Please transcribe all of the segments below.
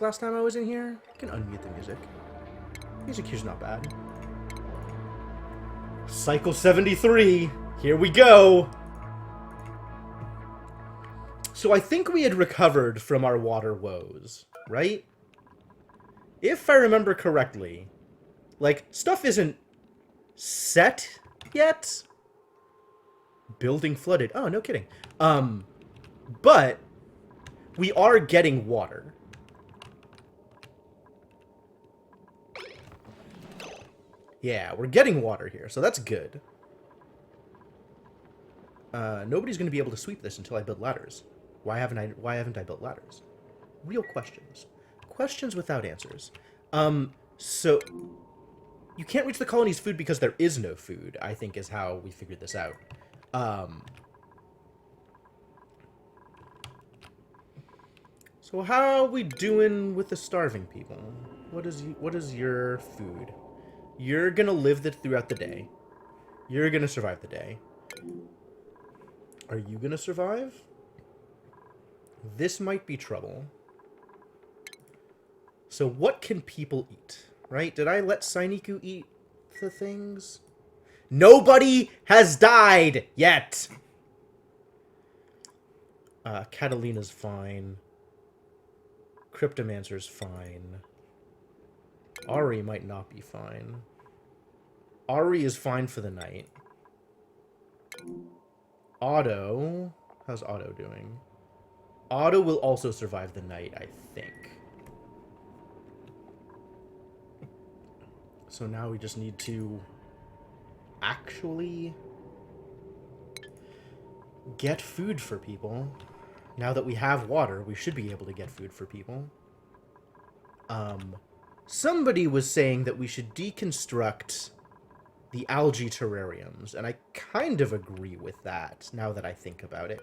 last time I was in here. I can unmute the music. Music here's not bad. Cycle 73. Here we go. So I think we had recovered from our water woes, right? If I remember correctly, like, stuff isn't set yet. Building flooded. Oh, no kidding. But we are getting water. Yeah, we're getting water here, so that's good. Nobody's going to be able to sweep this until I build ladders. Why haven't I built ladders? Real questions. Questions without answers. So you can't reach the colony's food because there is no food, I think is how we figured this out. So how are we doing with the starving people? What is your food? You're gonna live throughout the day. You're gonna survive the day. Are you gonna survive? This might be trouble. So what can people eat? Right? Did I let Sainiku eat the things? Nobody has died yet! Catalina's fine. Cryptomancer's fine. Ari might not be fine. Ari is fine for the night. Otto... How's Otto doing? Otto will also survive the night, I think. So now we just need to actually get food for people. Now that we have water, we should be able to get food for people. Somebody was saying that we should deconstruct the algae terrariums, and I kind of agree with that, now that I think about it.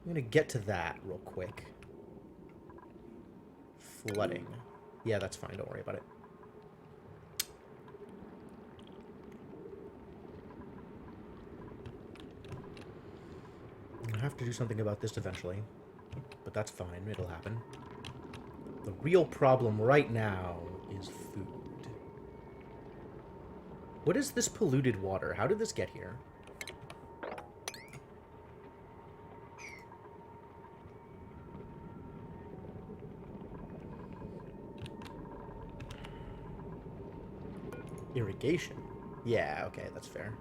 I'm gonna get to that real quick. Flooding. Yeah, that's fine, don't worry about it. I have to do something about this eventually, but that's fine, it'll happen. The real problem right now is food. What is this polluted water? How did this get here? Irrigation. Yeah, okay, that's fair.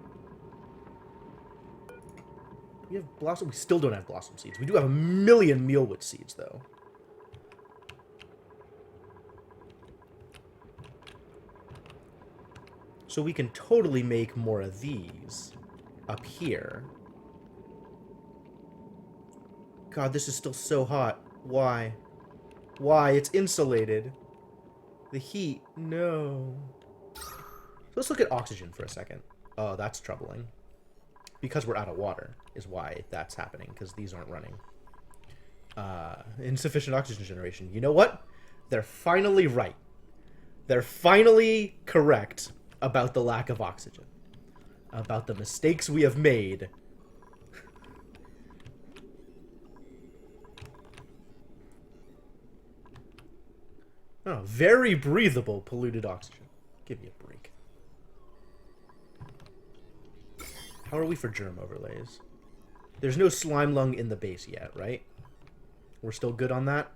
We have blossom. We still don't have blossom seeds. We do have a million mealwood seeds, though. So we can totally make more of these up here. God, this is still so hot. Why? Why? It's insulated. The heat. No. So let's look at oxygen for a second. Oh, that's troubling. Because we're out of water is why that's happening, because these aren't running. Insufficient oxygen generation. You know what? They're finally right. They're finally correct about the lack of oxygen. About the mistakes we have made. Oh, very breathable polluted oxygen. Give me a break. How are we for germ overlays? There's no slime lung in the base yet, right? We're still good on that?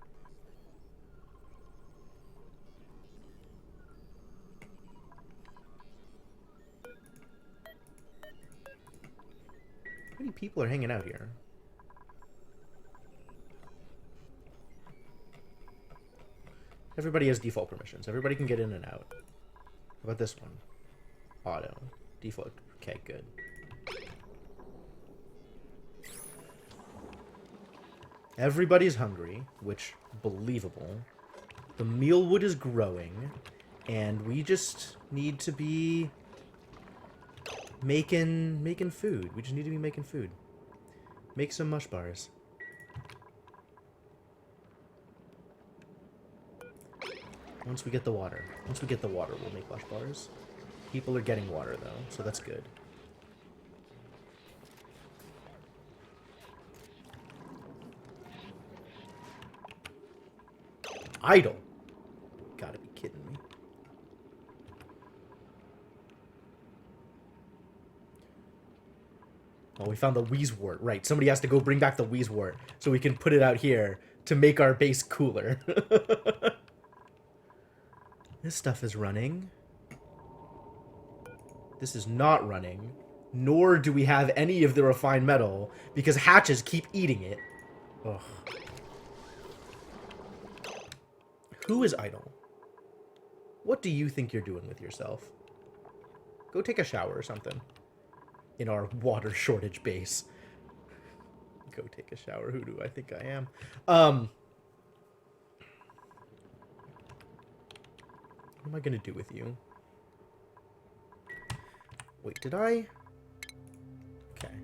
How many people are hanging out here? Everybody has default permissions. Everybody can get in and out. How about this one? Auto. Default. Okay, good. Everybody's hungry, which, believable. The mealwood is growing, and we just need to be making food. We just need to be making food. Make some mush bars. Once we get the water. Once we get the water, we'll make mush bars. People are getting water, though, so that's good. idle. Gotta be kidding me. Oh, we found the Wheezewort. Right, somebody has to go bring back the Wheezewort so we can put it out here to make our base cooler. This stuff is running. This is not running. Nor do we have any of the refined metal because hatches keep eating it. Ugh. Who is idle? What do you think you're doing with yourself? Go take a shower or something. In our water shortage base. Go take a shower. Who do I think I am? What am I gonna do with you? Wait, did I? Okay.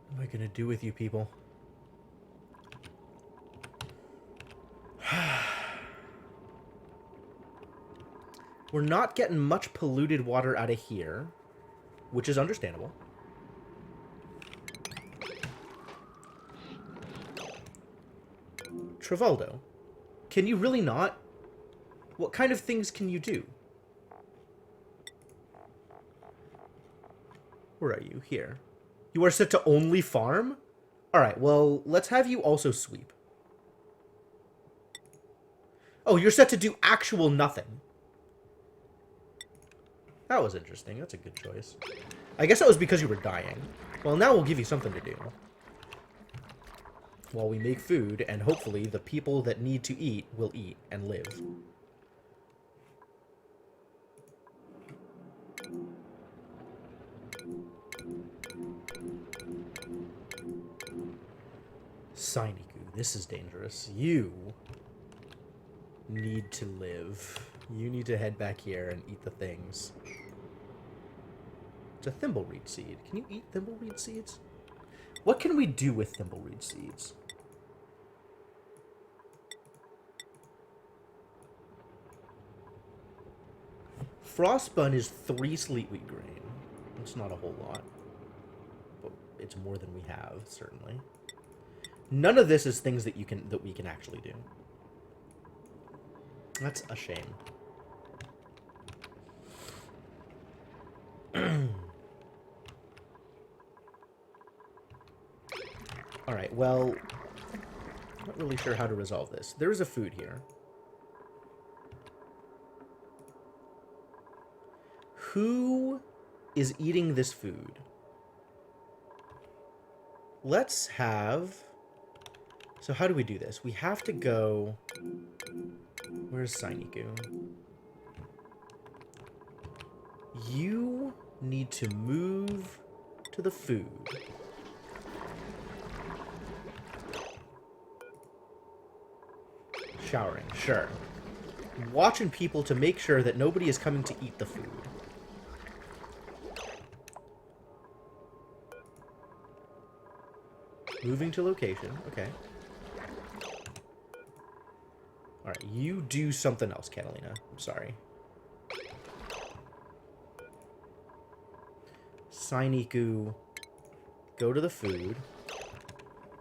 What am I gonna do with you people? We're not getting much polluted water out of here, which is understandable. Travaldo, can you really not? What kind of things can you do? Where are you? Here. You are set to only farm? Alright, well, let's have you also sweep. Oh, you're set to do actual nothing. That was interesting. That's a good choice. I guess that was because you were dying. Well, now we'll give you something to do. While we make food, and hopefully the people that need to eat will eat and live. Sainiku, this is dangerous. You need to live. You need to head back here and eat the things. It's a thimbleweed seed. Can you eat thimbleweed seeds? What can we do with thimbleweed seeds? Frostbun is 3 sleetwheat grain. It's not a whole lot. But it's more than we have, certainly. None of this is things that we can actually do. That's a shame. Alright, well, I'm not really sure how to resolve this. There's a food here. Who is eating this food? Let's have... So how do we do this? We have to go... Where's Sainiku? You need to move to the food. Showering, sure. Watching people to make sure that nobody is coming to eat the food. Moving to location, okay. Alright, you do something else, Catalina. I'm sorry. Sainiku, go to the food.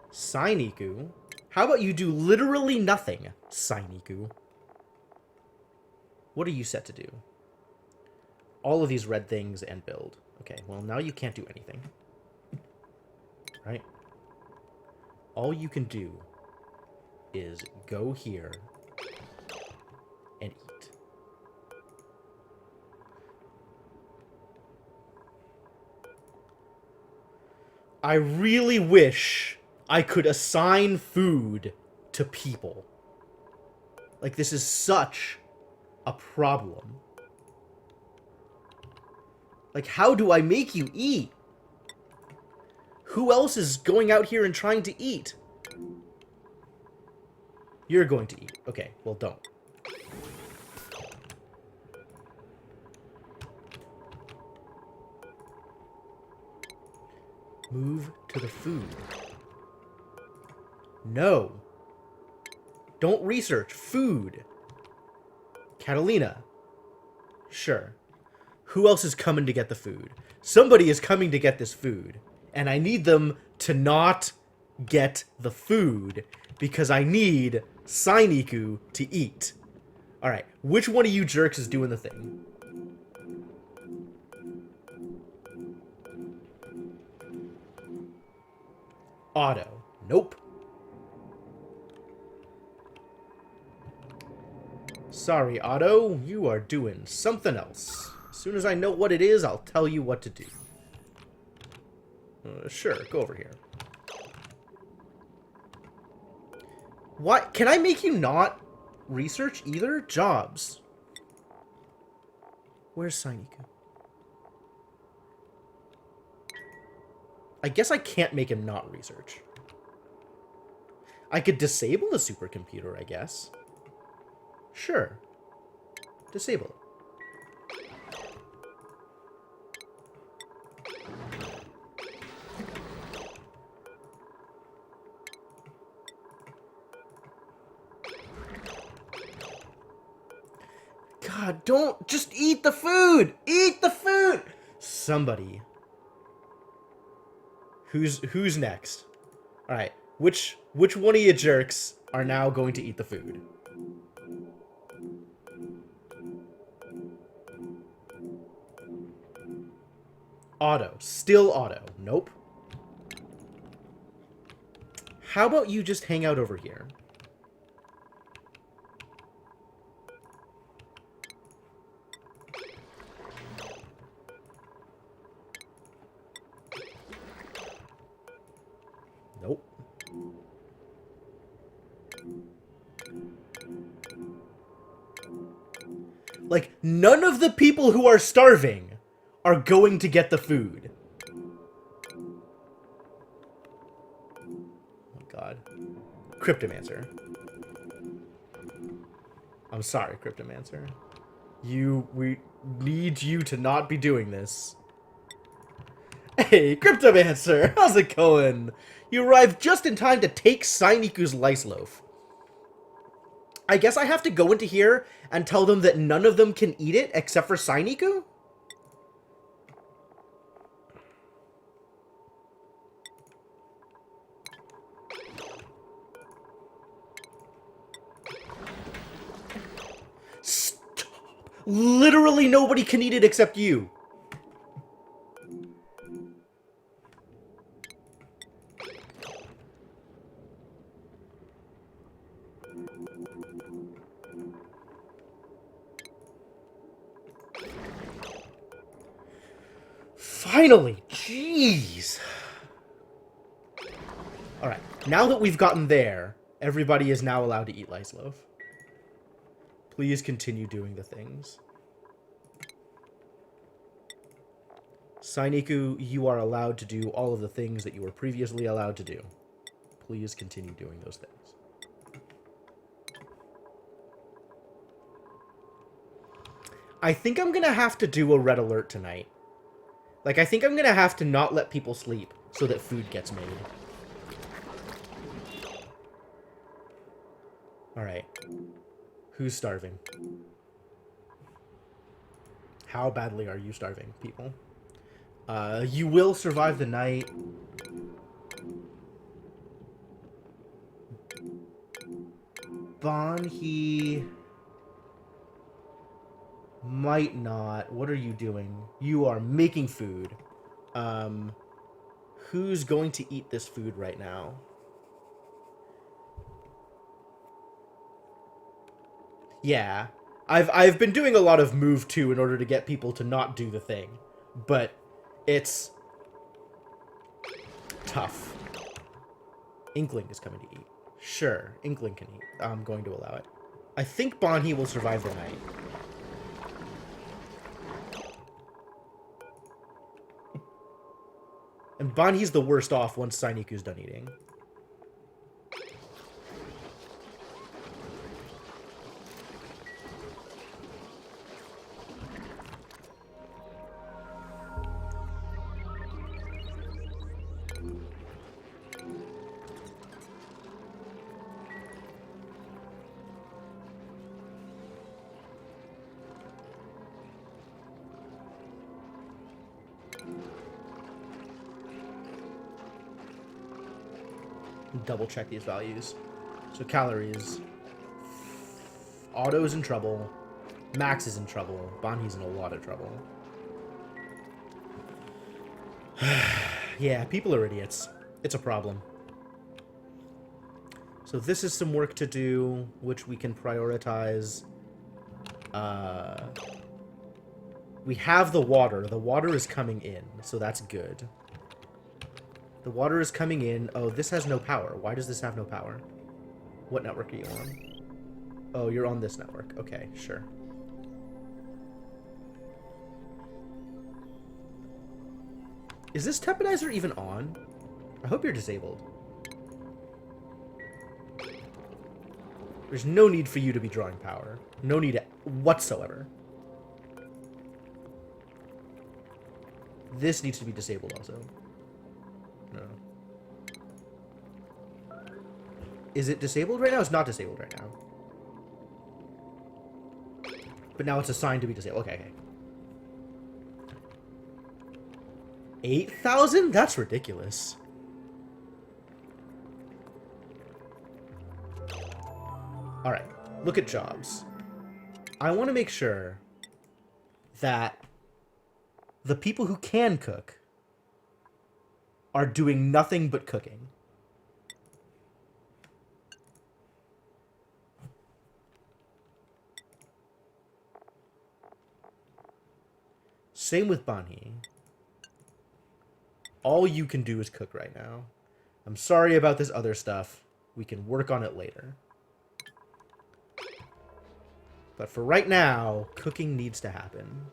Sainiku, how about you do literally nothing, Sainiku? What are you set to do? All of these red things and build. Okay, well now you can't do anything. Right? All you can do is go here and eat. I really wish I could assign food to people. Like, this is such a problem. Like, how do I make you eat? Who else is going out here and trying to eat? You're going to eat. Okay, well, don't. Move to the food. No. Don't research. Food. Catalina. Sure. Who else is coming to get the food? Somebody is coming to get this food. And I need them to not get the food because I need Sainiku to eat. Alright, which one of you jerks is doing the thing? Otto. Nope. Sorry, Otto. You are doing something else. As soon as I know what it is, I'll tell you what to do. Sure, go over here. What? Can I make you not research either? Jobs. Where's Sainiku? I guess I can't make him not research. I could disable the supercomputer, I guess. Sure. Disable it. God, don't just eat the food! Eat the food! Somebody. Who's next? Alright. Which one of you jerks are now going to eat the food? Otto. Still Otto. Nope. How about you just hang out over here? Nope. Like, none of the people who are starving are going to get the food. Oh, God. Cryptomancer. I'm sorry, Cryptomancer. We need you to not be doing this. Hey, Cryptomancer! How's it going? You arrived just in time to take Sainiku's lice loaf. I guess I have to go into here and tell them that none of them can eat it except for Sainiku? Stop! Literally nobody can eat it except you. Finally! Jeez! Alright, now that we've gotten there, everybody is now allowed to eat lice loaf. Please continue doing the things. Sainiku, you are allowed to do all of the things that you were previously allowed to do. Please continue doing those things. I think I'm gonna have to do a red alert tonight. Like, I think I'm gonna have to not let people sleep so that food gets made. Alright. Who's starving? How badly are you starving, people? You will survive the night. Banhi might not. What are you doing? You are making food. Who's going to eat this food right now? Yeah. I've been doing a lot of move too in order to get people to not do the thing. But it's tough. Inkling is coming to eat. Sure, Inkling can eat. I'm going to allow it. I think Banhi will survive the night. And Banhi's the worst off once Sainiku's done eating. Double check these values. So calories, Otto's in trouble. Max is in trouble. Banhi's in a lot of trouble. Yeah, people are idiots. It's a problem. So this is some work to do, which we can prioritize. We have the water. The water is coming in, so that's good. The water is coming in. Oh, this has no power. Why does this have no power? What network are you on? Oh, you're on this network. Okay, sure. Is this Tepanizer even on? I hope you're disabled. There's no need for you to be drawing power. No need whatsoever. This needs to be disabled also. No. Is it disabled right now? It's not disabled right now. But now it's assigned to be disabled. Okay, okay. 8,000? That's ridiculous. Alright, look at jobs. I want to make sure that the people who can cook are doing nothing but cooking. Same with Banhi. All you can do is cook right now. I'm sorry about this other stuff. We can work on it later. But for right now, cooking needs to happen.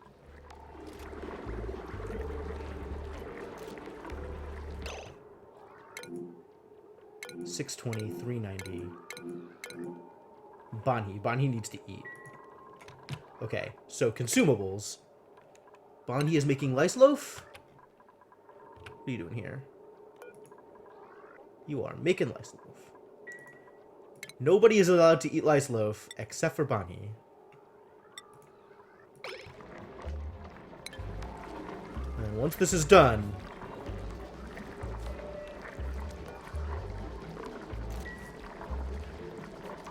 $620, $390. Banhi needs to eat. Okay, so consumables. Banhi is making lice loaf? What are you doing here? You are making lice loaf. Nobody is allowed to eat lice loaf except for Banhi. And once this is done...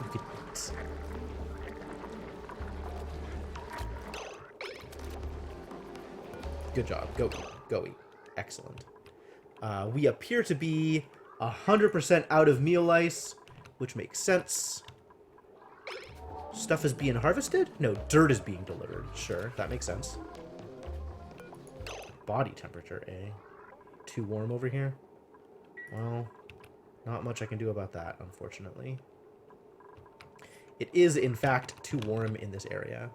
you can eat. Good job. Go eat. Go eat. Excellent. We appear to be 100% out of meal lice, which makes sense. Stuff is being harvested? No, dirt is being delivered. Sure, that makes sense. Body temperature, eh? Too warm over here? Well, not much I can do about that, unfortunately. It is, in fact, too warm in this area.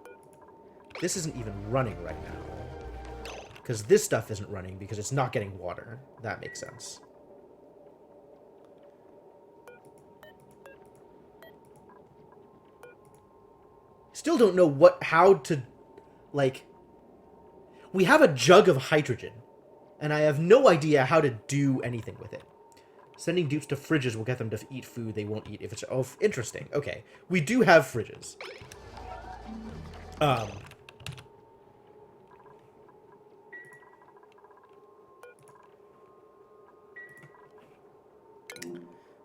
This isn't even running right now. Because this stuff isn't running because it's not getting water. That makes sense. Still don't know how to, like... We have a jug of hydrogen, and I have no idea how to do anything with it. Sending dupes to fridges will get them to eat food they won't eat if it's... Oh, interesting. Okay. We do have fridges.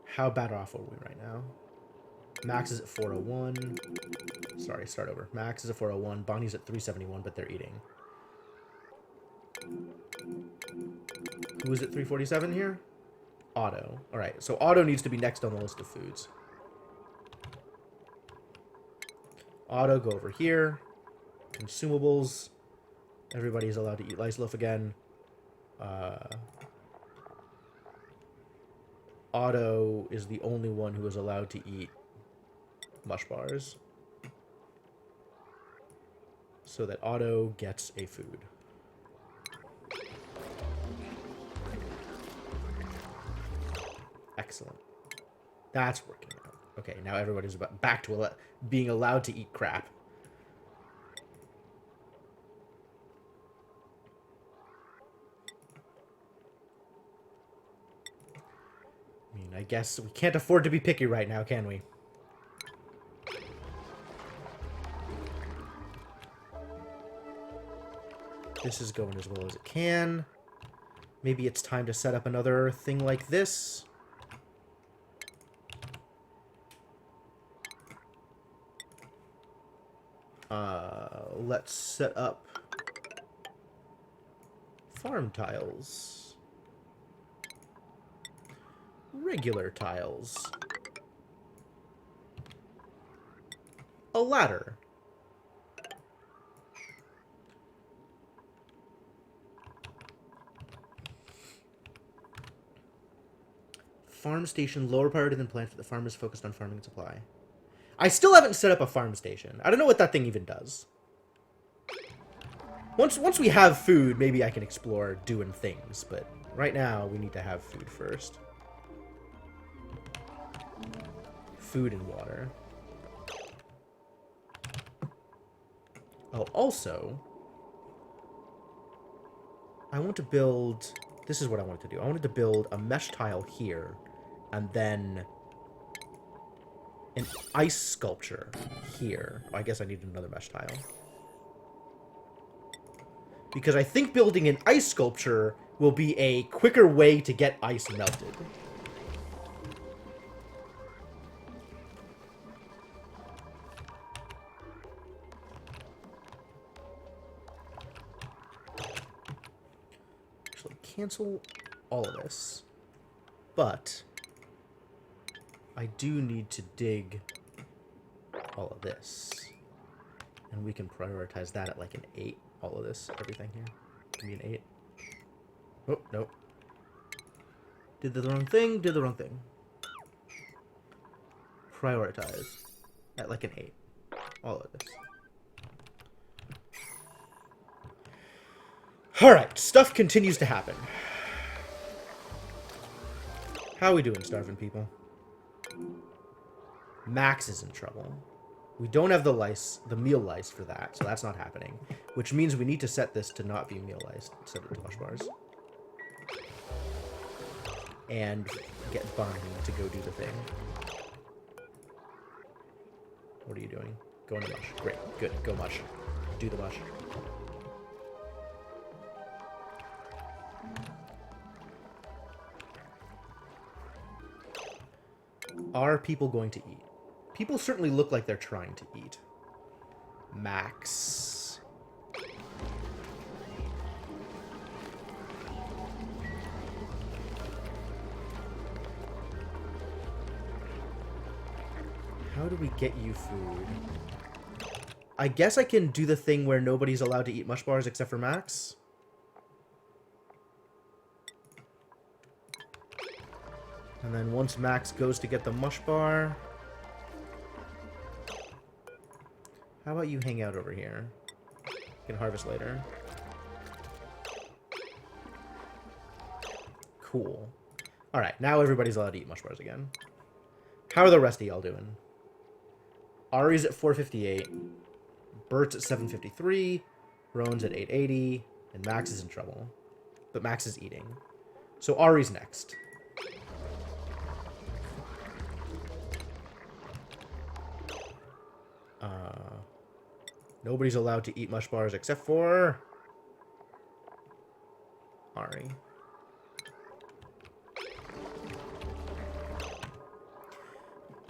How bad off are we right now? Max is at 401. Sorry, start over. Max is at 401. Bonnie's at 371, but they're eating. Who is at 347 here? Otto. Alright, so Otto needs to be next on the list of foods. Otto, go over here. Consumables. Everybody's allowed to eat lice loaf again. Otto is the only one who is allowed to eat mush bars. So that Otto gets a food. Excellent. That's working out. Okay, now everybody's back to being allowed to eat crap. I mean, I guess we can't afford to be picky right now, can we? This is going as well as it can. Maybe it's time to set up another thing like this. Let's set up farm tiles. Regular tiles. A ladder. Farm station, lower priority than planned for the farmers focused on farming and supply. I still haven't set up a farm station. I don't know what that thing even does. Once we have food, maybe I can explore doing things, but right now we need to have food first. Food and water. Oh, also, I want to build... This is what I wanted to do. I wanted to build a mesh tile here, and then an ice sculpture here. Oh, I guess I need another mesh tile. Because I think building an ice sculpture will be a quicker way to get ice melted. Actually, cancel all of this. But I do need to dig all of this. And we can prioritize that at like an 8. All of this, everything here. Give me an 8. Oh, no. Did the wrong thing, did the wrong thing. Prioritize. At like an 8. All of this. Alright, stuff continues to happen. How are we doing, starving people? Max is in trouble. We don't have the meal lice for that, so that's not happening. Which means we need to set this to not be meal lice, set it to mush bars. And get Barney to go do the thing. What are you doing? Go in the mush. Great. Good. Go mush. Do the mush. Are people going to eat? People certainly look like they're trying to eat. Max. How do we get you food? I guess I can do the thing where nobody's allowed to eat mush bars except for Max. And then once Max goes to get the mush bar... How about you hang out over here? You can harvest later. Cool. Alright, now everybody's allowed to eat mush bars again. How are the rest of y'all doing? Ari's at 458. Bert's at 753. Roan's at 880. And Max is in trouble. But Max is eating. So Ari's next. Nobody's allowed to eat mush bars except for Ari.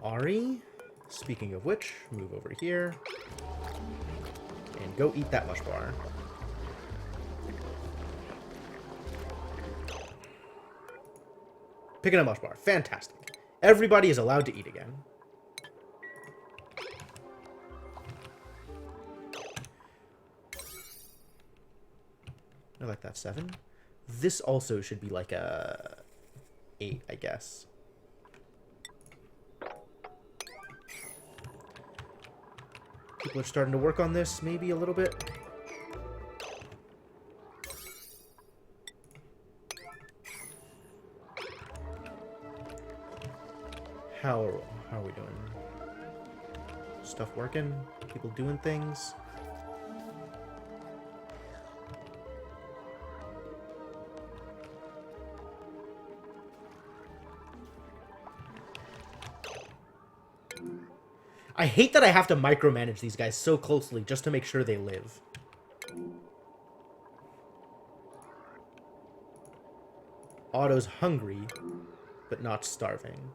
Ari, speaking of which, move over here and go eat that mush bar. Picking a mush bar. Fantastic. Everybody is allowed to eat again. I like that 7. This also should be like a 8, I guess. People are starting to work on this, maybe a little bit. How are we doing? Stuff working? People doing things? I hate that I have to micromanage these guys so closely just to make sure they live. Otto's hungry, but not starving.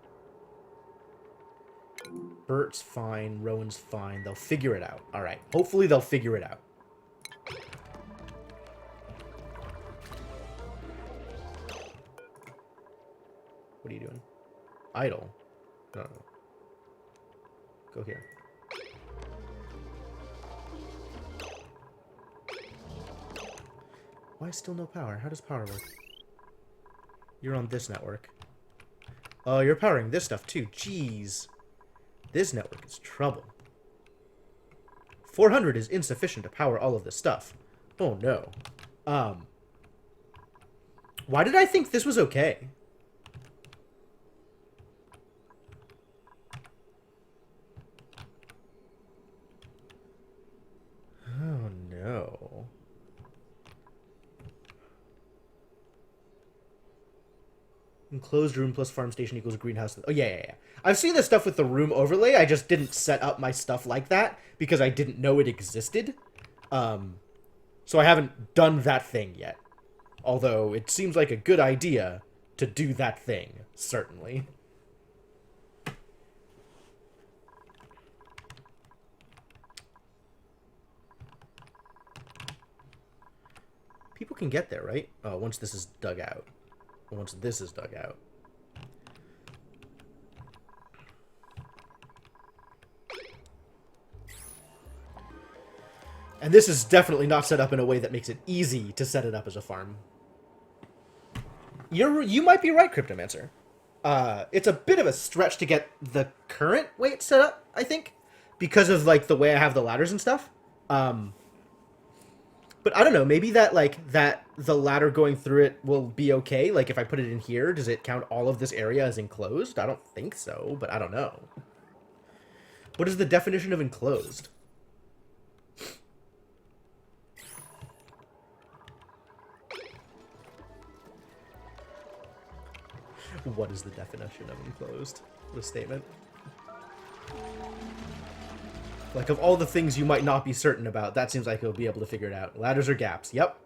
Bert's fine. Rowan's fine. They'll figure it out. All right. Hopefully they'll figure it out. What are you doing? Idle. No. Go here. Why still no power? How does power work? You're on this network. Oh, you're powering this stuff too. Jeez. This network is trouble. 400 is insufficient to power all of this stuff. Oh no. Why did I think this was okay? Oh no. Enclosed room plus farm station equals greenhouse. Oh, yeah. I've seen this stuff with the room overlay. I just didn't set up my stuff like that because I didn't know it existed. So I haven't done that thing yet. Although it seems like a good idea to do that thing, certainly. People can get there, right? Oh, once this is dug out. Once this is dug out. And this is definitely not set up in a way that makes it easy to set it up as a farm. You might be right, Cryptomancer. It's a bit of a stretch to get the current way it's set up, I think, because of like the way I have the ladders and stuff. But I don't know, maybe that the ladder going through it will be okay. Like if I put it in here, does it count all of this area as enclosed? I don't think so, but I don't know. What is the definition of enclosed? What is the definition of enclosed? The statement. Like, of all the things you might not be certain about, that seems like you'll be able to figure it out. Ladders or gaps. Yep.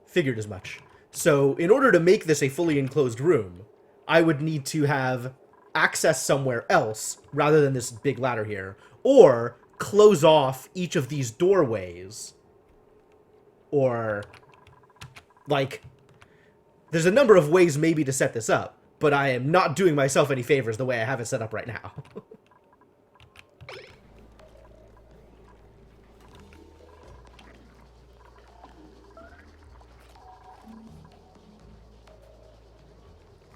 Figured as much. So, in order to make this a fully enclosed room, I would need to have access somewhere else, rather than this big ladder here. Or, close off each of these doorways. Or, like, there's a number of ways maybe to set this up, but I am not doing myself any favors the way I have it set up right now.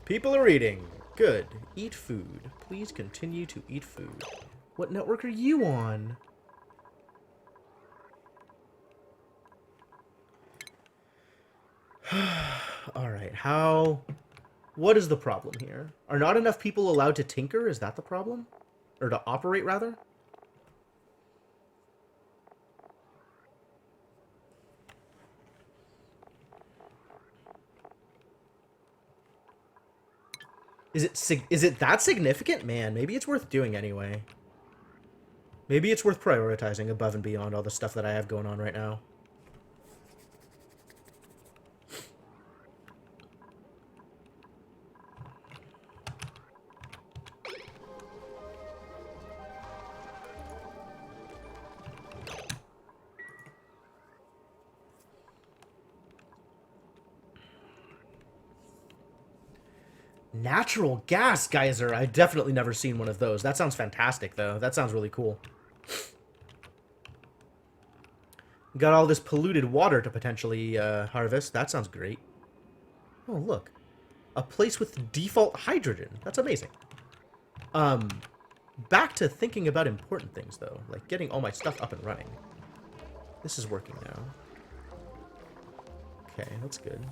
People are eating. Good. Eat food. Please continue to eat food. What network are you on? Alright, what is the problem here? Are not enough people allowed to tinker? Is that the problem? Or to operate, rather? Is it that significant? Man, maybe it's worth doing anyway. Maybe it's worth prioritizing above and beyond all the stuff that I have going on right now. Natural gas geyser. I've definitely never seen one of those. That sounds fantastic, though. That sounds really cool. Got all this polluted water to potentially harvest. That sounds great. Oh, look. A place with default hydrogen. That's amazing. Back to thinking about important things, though. Like getting all my stuff up and running. This is working now. Okay, that's good.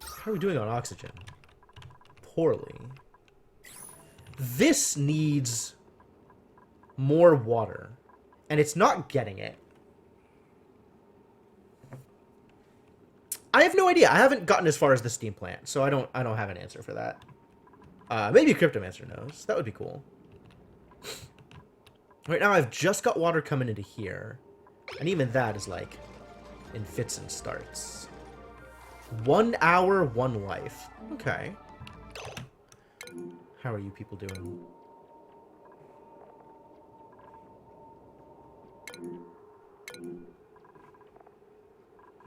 How are we doing on oxygen? Poorly. This needs more water. And it's not getting it. I have no idea. I haven't gotten as far as the steam plant, so I don't have an answer for that. Maybe Cryptomancer knows. That would be cool. Right now I've just got water coming into here. And even that is like in fits and starts. 1 hour, 1 life. Okay. How are you people doing?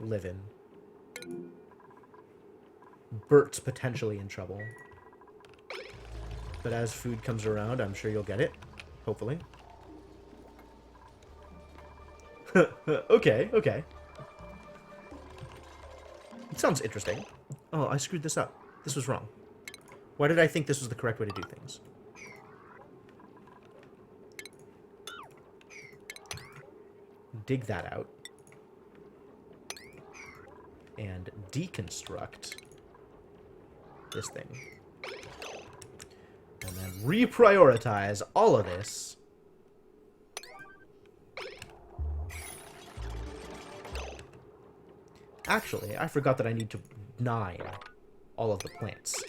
Living. Bert's potentially in trouble. But as food comes around, I'm sure you'll get it. Hopefully. Okay, okay. It sounds interesting. Oh, I screwed this up. This was wrong. Why did I think this was the correct way to do things? Dig that out. And deconstruct this thing. And then reprioritize all of this. Actually, I forgot that I need to 9 all of the plants.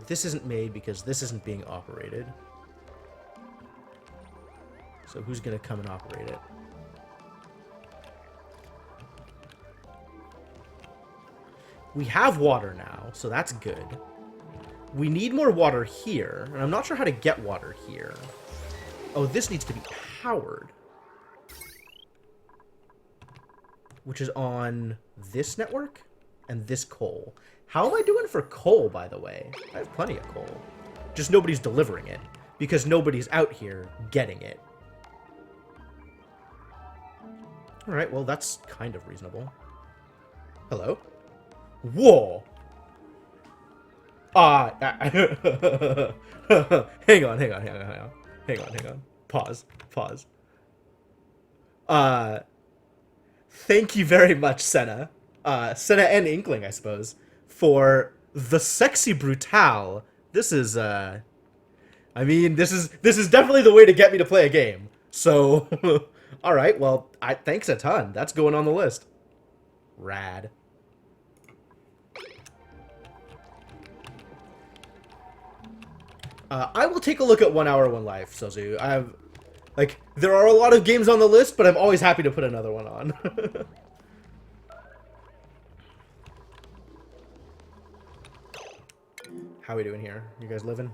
This isn't made because this isn't being operated. So who's going to come and operate it? We have water now, so that's good. We need more water here, and I'm not sure how to get water here. Oh, this needs to be powered. Which is on this network and this coal. How am I doing for coal, by the way? I have plenty of coal. Just nobody's delivering it, because nobody's out here getting it. Alright, well, that's kind of reasonable. Hello? Whoa! Hang on. Pause. Thank you very much, Senna. Senna and Inkling, I suppose, for the sexy brutal. This is, I mean, this is definitely the way to get me to play a game. So, alright, well, thanks a ton. That's going on the list. Rad. I will take a look at 1 Hour, 1 Life, Sozu. There are a lot of games on the list, but I'm always happy to put another one on. How are we doing here? You guys living?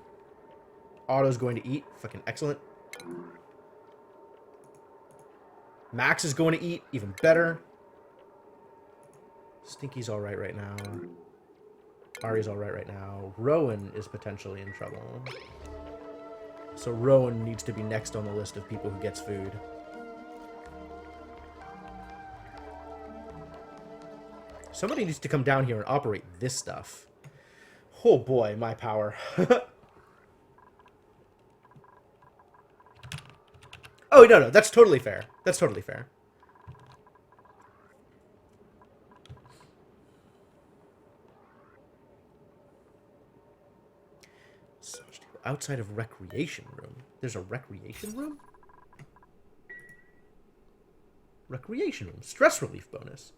Otto's going to eat. Fucking excellent. Max is going to eat. Even better. Stinky's alright right now. Ari's alright right now. Rowan is potentially in trouble. So Rowan needs to be next on the list of people who gets food. Somebody needs to come down here and operate this stuff. Oh boy, my power. Oh, no, that's totally fair. That's totally fair. Outside of recreation room. There's a recreation room? Recreation room. Stress relief bonus.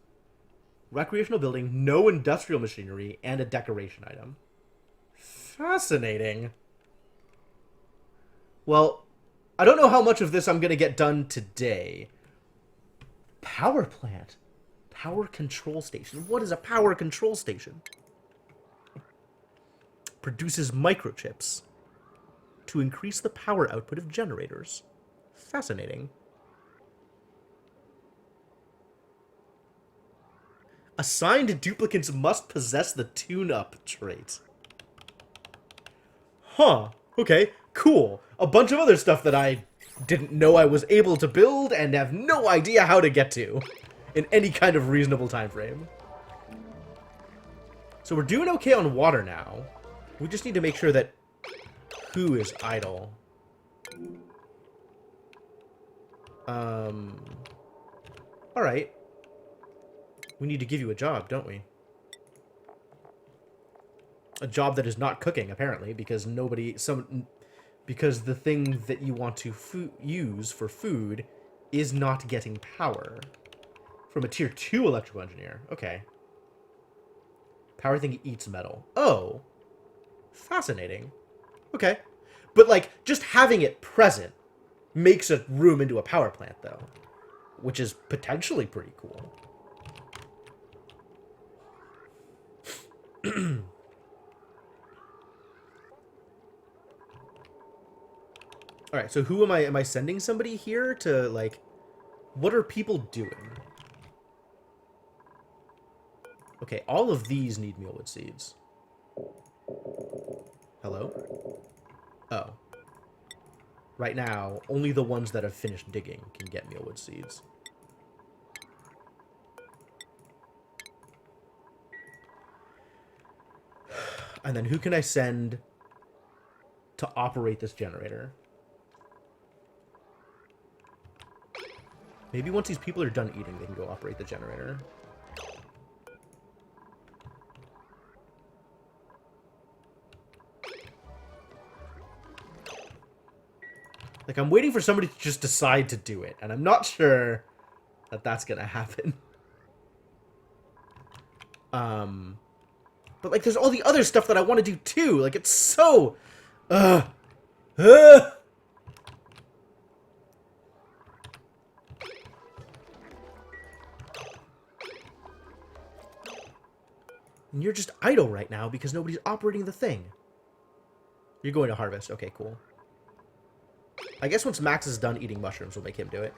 Recreational building, no industrial machinery, and a decoration item. Fascinating. Well, I don't know how much of this I'm going to get done today. Power plant. Power control station. What is a power control station? Produces microchips to increase the power output of generators. Fascinating. Assigned duplicates must possess the tune-up trait. Huh. Okay, cool. A bunch of other stuff that I didn't know I was able to build and have no idea how to get to in any kind of reasonable time frame. So we're doing okay on water now. We just need to make sure that who is idle. Alright. We need to give you a job, don't we? A job that is not cooking, apparently, because because the thing that you want to use for food is not getting power. From a tier 2 electrical engineer. Okay. Power thing eats metal. Oh. Fascinating. Okay. But, like, just having it present makes a room into a power plant, though. which is potentially pretty cool. All right, so who am I? Am I sending somebody here to, like, what are people doing? Okay, all of these need mealwood seeds. Hello? Oh. Right now, only the ones that have finished digging can get mealwood seeds. And then who can I send to operate this generator? Maybe once these people are done eating, they can go operate the generator. Like, I'm waiting for somebody to just decide to do it, and I'm not sure that that's gonna happen. But, like, there's all the other stuff that I want to do, too. Like, it's so... And you're just idle right now because nobody's operating the thing. You're going to harvest. Okay, cool. I guess once Max is done eating mushrooms, we'll make him do it.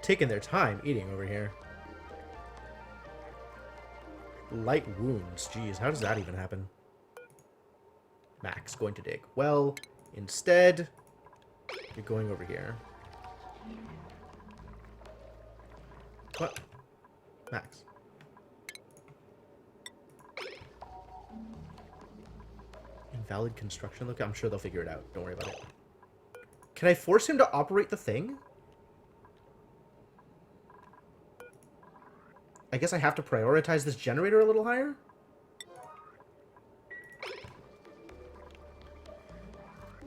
Taking their time eating over here. Light wounds. Jeez, how does that even happen? Max, going to dig. Well, instead, you're going over here. What? Max. Invalid construction. Look, I'm sure they'll figure it out. Don't worry about it. Can I force him to operate the thing? I guess I have to prioritize this generator a little higher?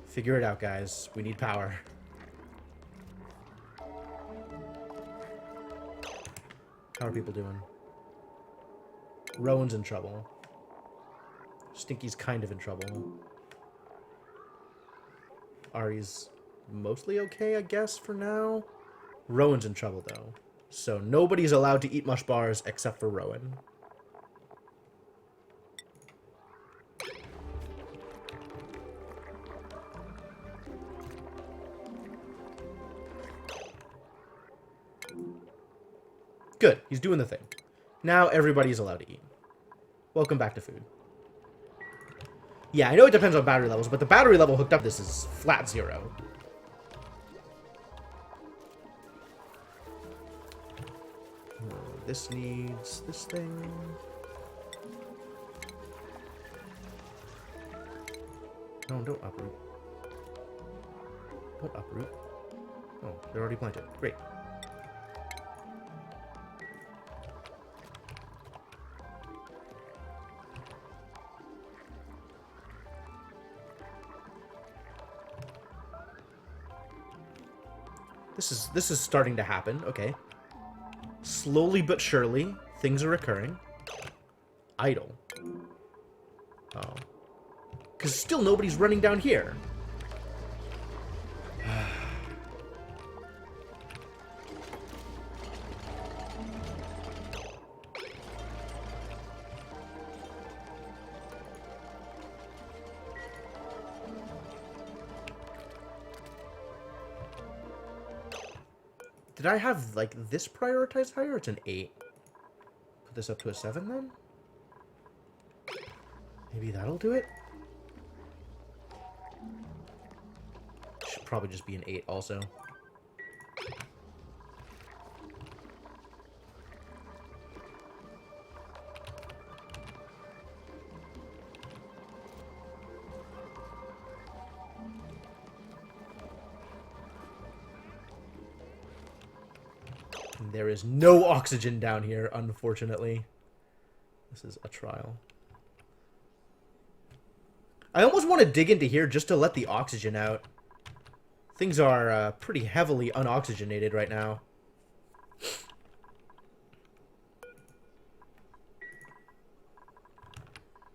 Figure it out, guys. We need power. How are people doing? Rowan's in trouble. Stinky's kind of in trouble. Ari's mostly okay, I guess, for now. Rowan's in trouble, though. So nobody's allowed to eat mush bars except for Rowan. Good. He's doing the thing. Now everybody's allowed to eat. Welcome back to food. Yeah, I know it depends on battery levels, but the battery level hooked up this is flat 0. This needs this thing. No, don't uproot. Don't uproot. Oh, they're already planted. Great. This is starting to happen. Okay. Slowly but surely, things are occurring. Idle. Oh. Because still nobody's running down here. Did I have, like, this prioritized higher? It's an 8. Put this up to a 7, then? Maybe that'll do it? Should probably just be an 8 also. There is no oxygen down here, unfortunately. This is a trial. I almost want to dig into here just to let the oxygen out. Things are pretty heavily unoxygenated right now.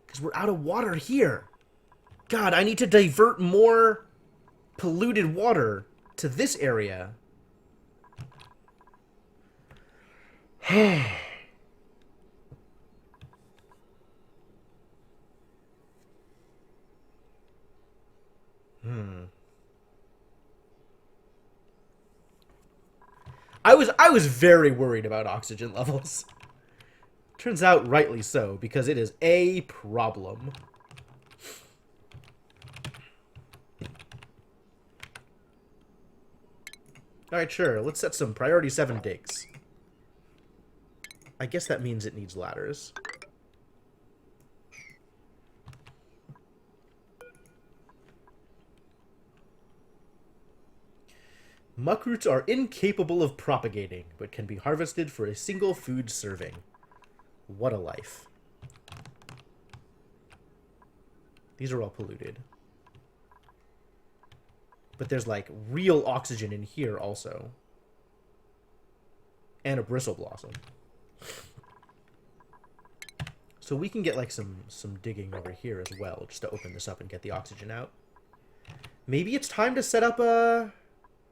Because we're out of water here. God, I need to divert more polluted water to this area. I was very worried about oxygen levels. Turns out rightly so, because it is a problem. Alright, sure. Let's set some priority 7 digs. I guess that means it needs ladders. Muckroots are incapable of propagating, but can be harvested for a single food serving. What a life. These are all polluted. But there's, like, real oxygen in here also. And a bristle blossom. So we can get, like, some digging over here as well, just to open this up and get the oxygen out. Maybe it's time to set up a...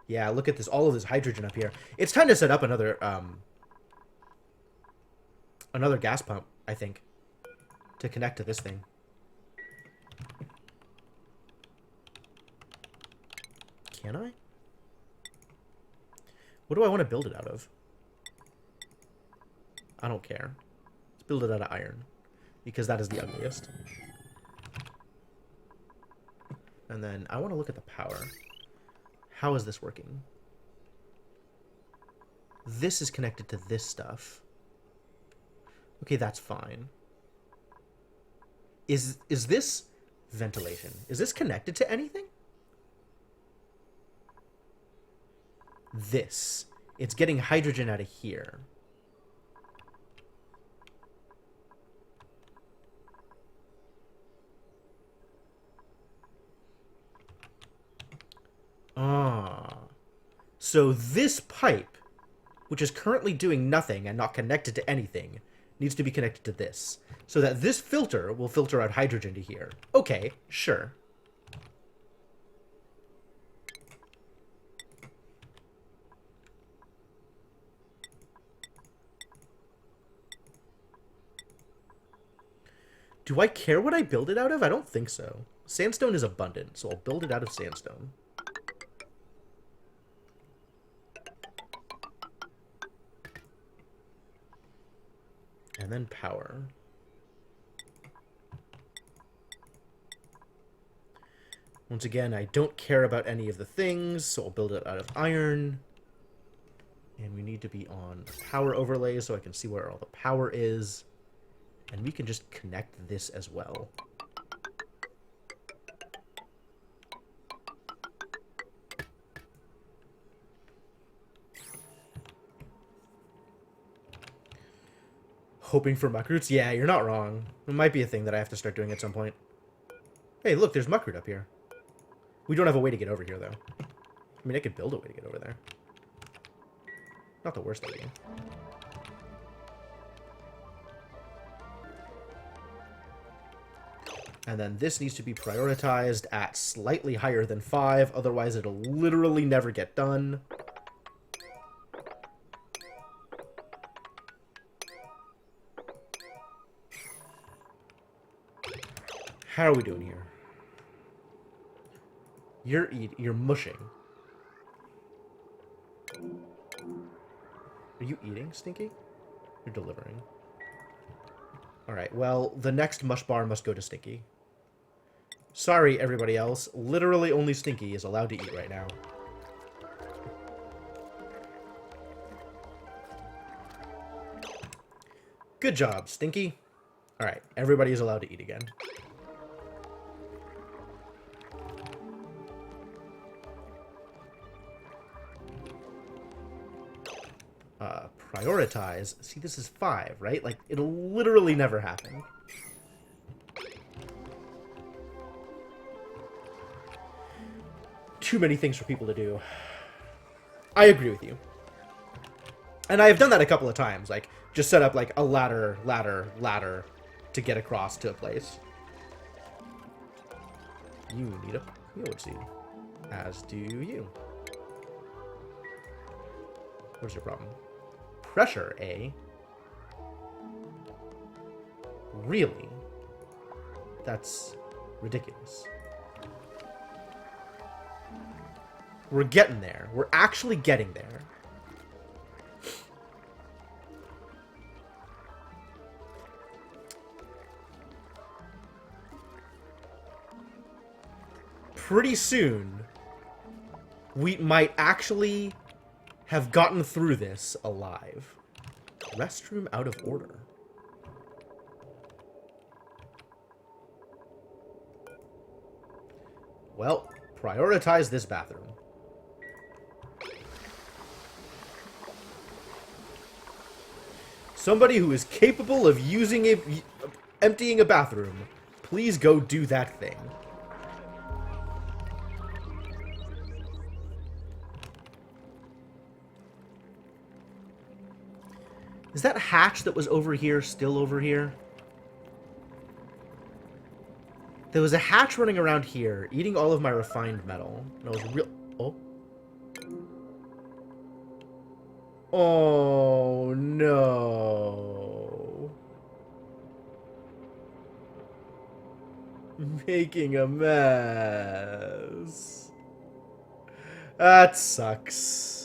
Yeah, look at this. All of this hydrogen up here. It's time to set up another gas pump, I think, to connect to this thing. Can I? What do I want to build it out of? I don't care. Let's build it out of iron, because that is the ugliest. And then I want to look at the power. How is this working? This is connected to this stuff. Okay, that's fine. Is this ventilation? Is this connected to anything? This. It's getting hydrogen out of here. Ah. So this pipe, which is currently doing nothing and not connected to anything, needs to be connected to this. So that this filter will filter out hydrogen to here. Okay, sure. Do I care what I build it out of? I don't think so. Sandstone is abundant, so I'll build it out of sandstone. And then power. Once again, I don't care about any of the things, so I'll build it out of iron. And we need to be on power overlay so I can see where all the power is. And we can just connect this as well. Hoping for muckroots? Yeah, you're not wrong. It might be a thing that I have to start doing at some point. Hey, look, there's muckroot up here. We don't have a way to get over here, though. I mean, I could build a way to get over there. Not the worst idea. And then this needs to be prioritized at slightly higher than 5, otherwise it'll literally never get done. How are we doing here? You're mushing. Are you eating, Stinky? You're delivering. Alright, well, the next mush bar must go to Stinky. Sorry, everybody else. Literally only Stinky is allowed to eat right now. Good job, Stinky. Alright, everybody is allowed to eat again. Prioritize. See, this is 5, right? Like, it'll literally never happen. too many things for people to do. I agree with you. And I have done that a couple of times. Like, just set up, like, a ladder to get across to a place. You need a Peeled Seed. As do you. What's your problem? Pressure, eh? Really? That's ridiculous. We're getting there. We're actually getting there. Pretty soon, we might actually have gotten through this alive. Restroom out of order. Well, prioritize this bathroom. Somebody who is capable of emptying a bathroom, please go do that thing. Is that hatch that was over here still over here? There was a hatch running around here, eating all of my refined metal. And I was real... Oh. Oh, no. Making a mess. That sucks.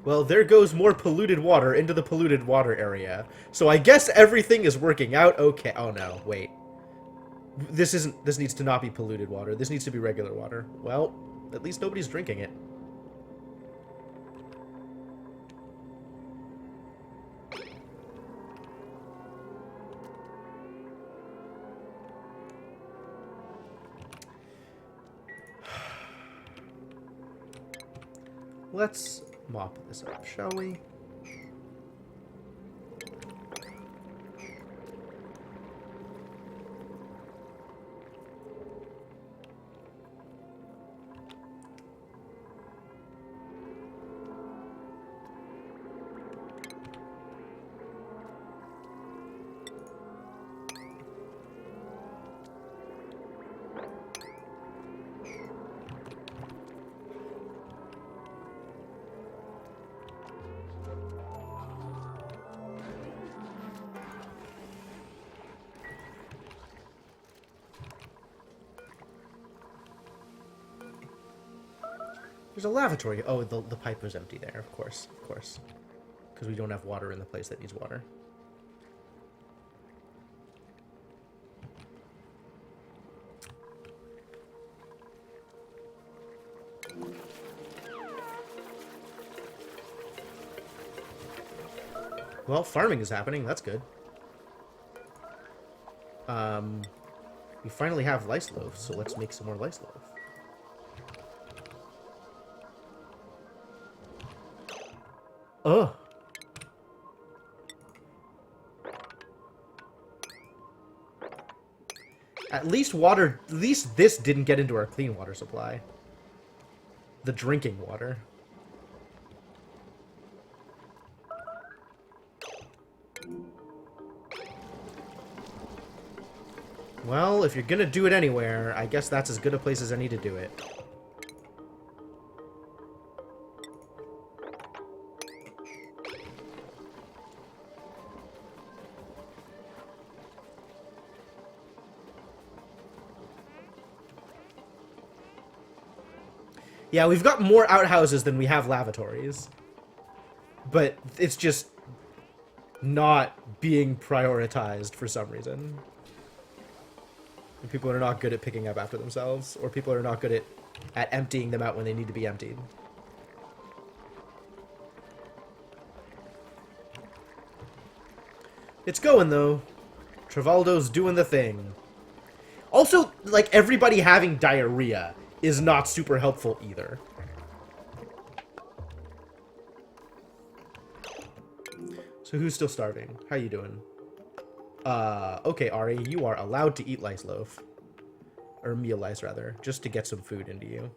Well, there goes more polluted water into the polluted water area. So I guess everything is working out okay. Oh no, wait. This needs to not be polluted water. This needs to be regular water. Well, at least nobody's drinking it. Let's mop this up, shall we? There's a lavatory. Oh, the pipe was empty there, of course. Of course. Because we don't have water in the place that needs water. Well, farming is happening. That's good. We finally have lice loaf, so let's make some more lice loaf. Ugh. At least this didn't get into our clean water supply. The drinking water. Well, if you're gonna do it anywhere, I guess that's as good a place as any to do it. Yeah, we've got more outhouses than we have lavatories. But it's just not being prioritized for some reason. And people are not good at picking up after themselves, or people are not good at emptying them out when they need to be emptied. It's going, though. Travaldo's doing the thing. Also, like, everybody having diarrhea is not super helpful either. So So who's still starving? How you doing? Okay, Ari, you are allowed to eat Lice Loaf. Or Meal Lice, rather, just to get some food into you.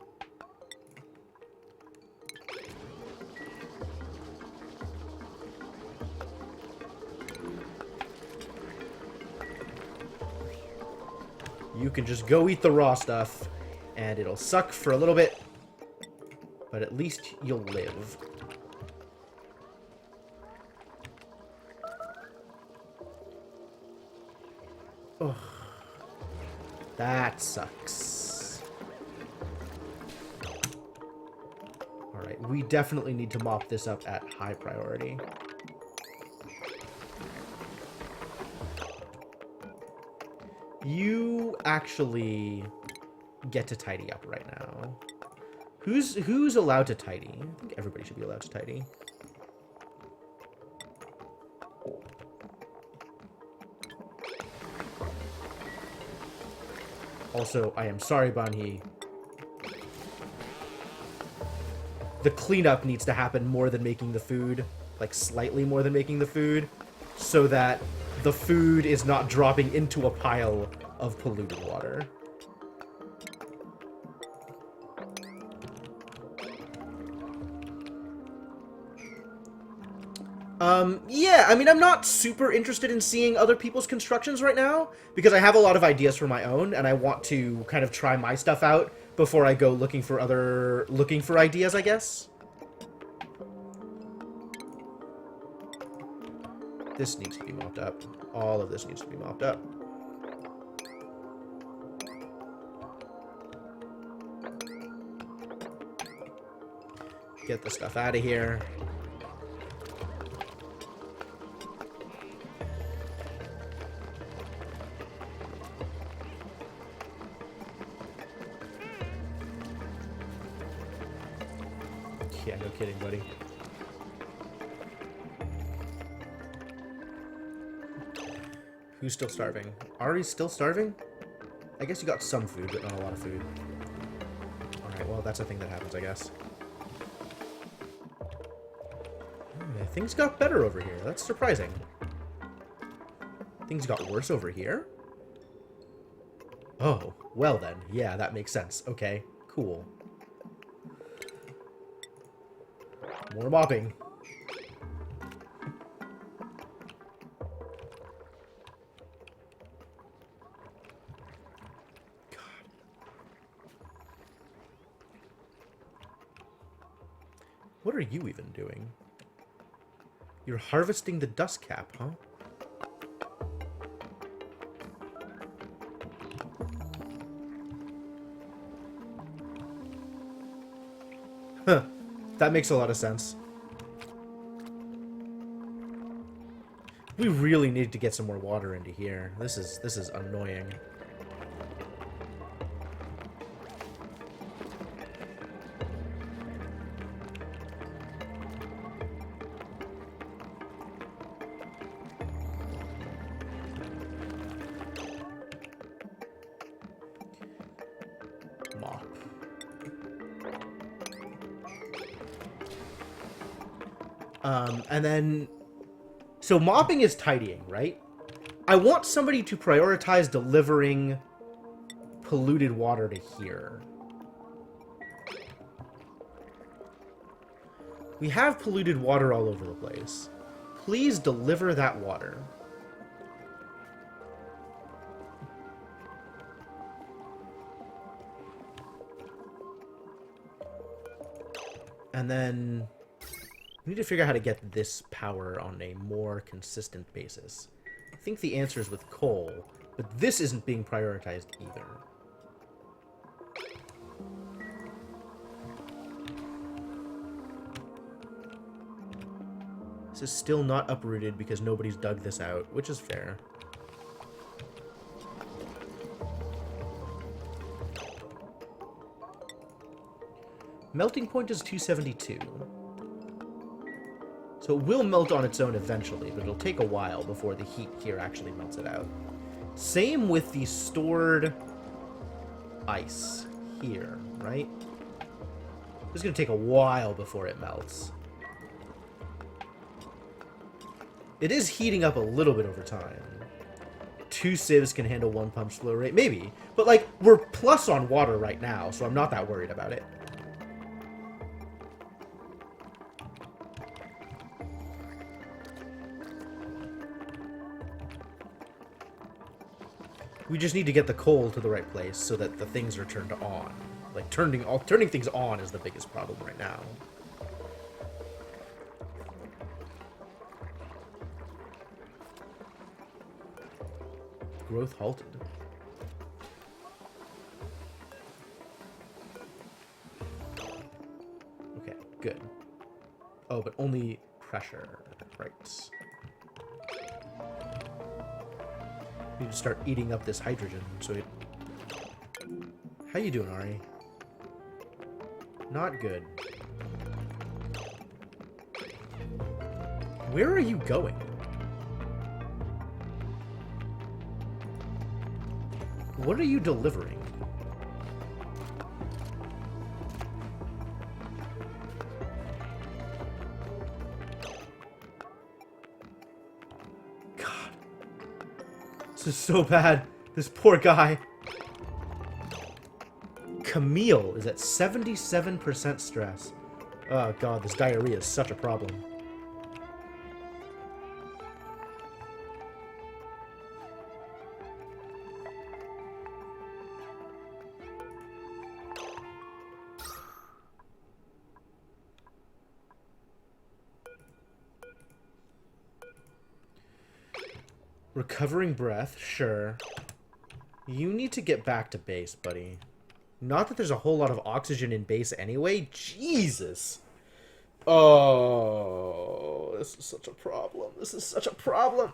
You can just go eat the raw stuff, and it'll suck for a little bit, but at least you'll live. Ugh. That sucks. Alright, we definitely need to mop this up at high priority. You actually get to tidy up right now. Who's allowed to tidy? I think everybody should be allowed to tidy. Also, I am sorry, Banhee. The cleanup needs to happen more than making the food. Like, slightly more than making the food. So that the food is not dropping into a pile of polluted water. Yeah, I mean, I'm not super interested in seeing other people's constructions right now, because I have a lot of ideas for my own, and I want to kind of try my stuff out before I go looking for ideas, I guess. This needs to be mopped up. All of this needs to be mopped up. Get the stuff out of here. Yeah, no kidding, buddy. Who's still starving? Ari's still starving? I guess you got some food, but not a lot of food. Alright, well, that's a thing that happens, I guess. Things got better over here. That's surprising. Things got worse over here? Oh, well then. Yeah, that makes sense. Okay, cool. More mopping. God. What are you even doing? You're harvesting the dust cap, huh? Huh. That makes a lot of sense. We really need to get some more water into here. This is annoying. Mop. And then... So mopping is tidying, right? I want somebody to prioritize delivering polluted water to here. We have polluted water all over the place. Please deliver that water. And then... we need to figure out how to get this power on a more consistent basis. I think the answer is with coal, but this isn't being prioritized either. This is still not uprooted because nobody's dug this out, which is fair. Melting point is 272. So it will melt on its own eventually, but it'll take a while before the heat here actually melts it out. Same with the stored ice here, right? It's going to take a while before it melts. It is heating up a little bit over time. 2 sieves can handle 1 pump's flow rate. Maybe. But, like, we're plus on water right now, so I'm not that worried about it. We just need to get the coal to the right place so that the things are turned on. Like, turning things on is the biggest problem right now. Growth halted. Okay, good. Oh, but only pressure. Right. We need to start eating up this hydrogen, so it... How you doing, Ari? Not good. Where are you going? What are you delivering? God. This is so bad. This poor guy. Camille is at 77% stress. Oh god, this diarrhea is such a problem. Recovering breath, sure. You need to get back to base, buddy. Not that there's a whole lot of oxygen in base anyway. Jesus. Oh, this is such a problem. This is such a problem.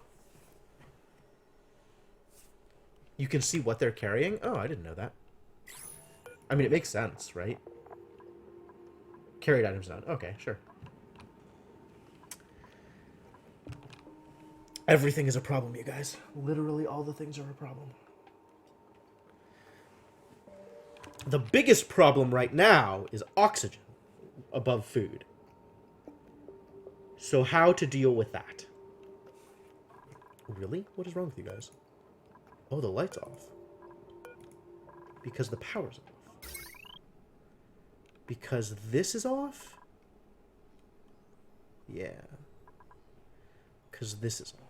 You can see what they're carrying? Oh, I didn't know that. I mean, it makes sense, right? Carried items down. Okay, sure. Everything is a problem, you guys. Literally all the things are a problem. The biggest problem right now is oxygen above food. So how to deal with that? Really? What is wrong with you guys? Oh, the light's off. Because the power's off. Because this is off? Yeah. Because this is off.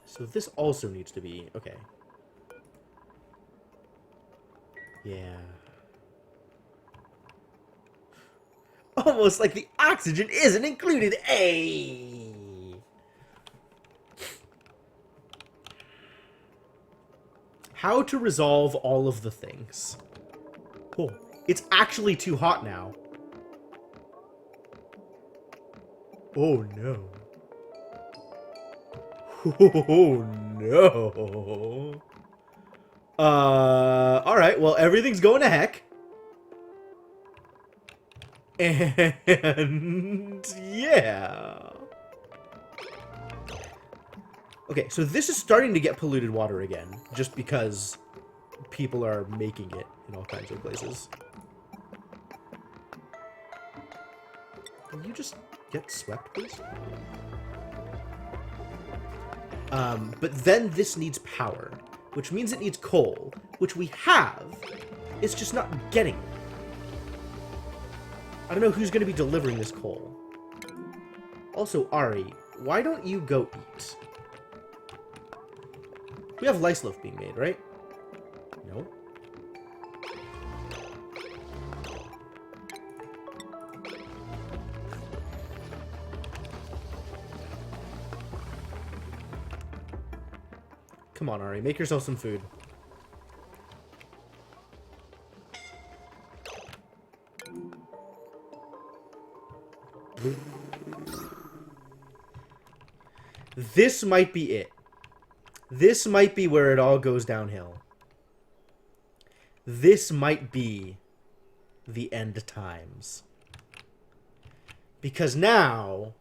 So this also needs to be... Okay. Yeah. Almost like the oxygen isn't included. Hey! How to resolve all of the things. Cool. It's actually too hot now. Oh no. Oh no. Alright, well, everything's going to heck. And yeah. Okay, so this is starting to get polluted water again, just because people are making it in all kinds of places. Can you just get swept, please? But then this needs power, which means it needs coal, which we have. It's just not getting it. I don't know who's going to be delivering this coal. Also, Ari, why don't you go eat? We have lice loaf being made, right? No. Come on, Ari, make yourself some food. This might be it. This might be where it all goes downhill. This might be the end times. Because now...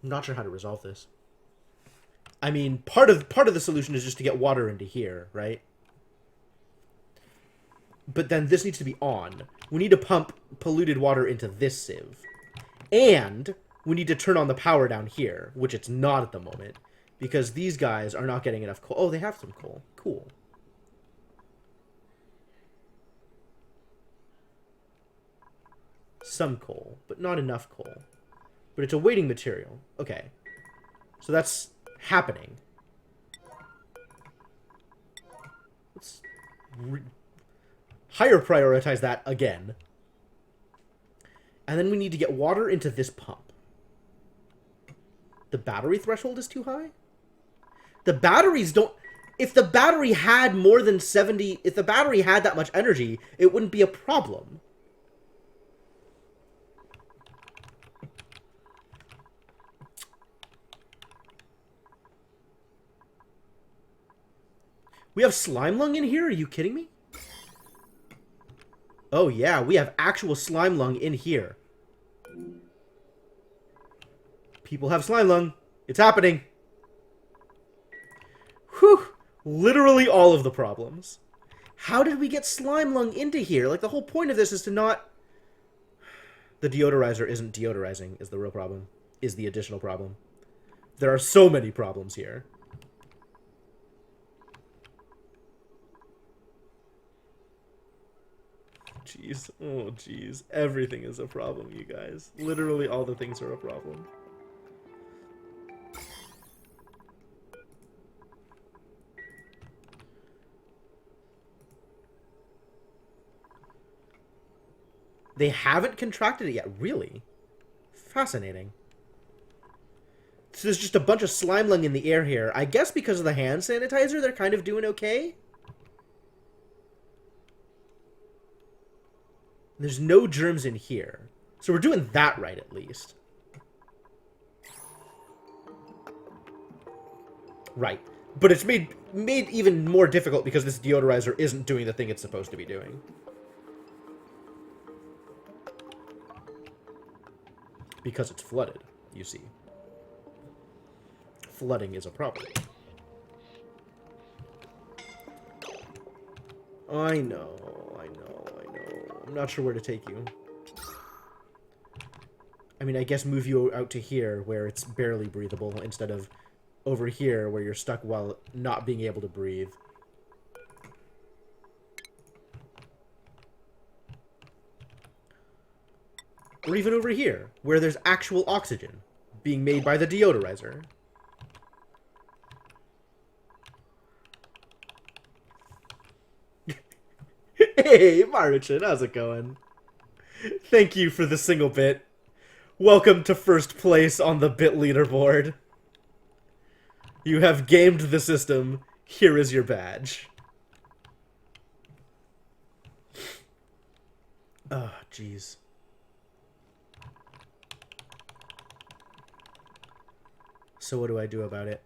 I'm not sure how to resolve this. I mean, part of the solution is just to get water into here, right? But then this needs to be on. We need to pump polluted water into this sieve. And we need to turn on the power down here, which it's not at the moment. Because these guys are not getting enough coal. Oh, they have some coal. Cool. Some coal, but not enough coal. But it's a waiting material. Okay. So that's happening. Let's higher prioritize that again. And then we need to get water into this pump. The battery threshold is too high? The batteries don't... If the battery had more than 70... If the battery had that much energy, it wouldn't be a problem. We have slime lung in here? Are you kidding me? Oh yeah, we have actual slime lung in here. People have slime lung. It's happening. Whew. Literally all of the problems. How did we get slime lung into here? Like, the whole point of this is to not... The deodorizer isn't deodorizing is the real problem. Is the additional problem. There are so many problems here. Jeez. Oh, jeez. Everything is a problem, you guys. Literally all the things are a problem. They haven't contracted it yet. Really? Fascinating. So there's just a bunch of slime lung in the air here. I guess because of the hand sanitizer, they're kind of doing okay. There's no germs in here. So we're doing that right, at least. Right. But it's made even more difficult because this deodorizer isn't doing the thing it's supposed to be doing. Because it's flooded, you see. Flooding is a problem. I know. I'm not sure where to take you. I mean, I guess move you out to here, where it's barely breathable, instead of over here, where you're stuck while not being able to breathe. Or even over here, where there's actual oxygen being made by the deodorizer. Hey, Maruchan, how's it going? Thank you for the single bit. Welcome to first place on the bit leaderboard. You have gamed the system. Here is your badge. Oh, jeez. So what do I do about it?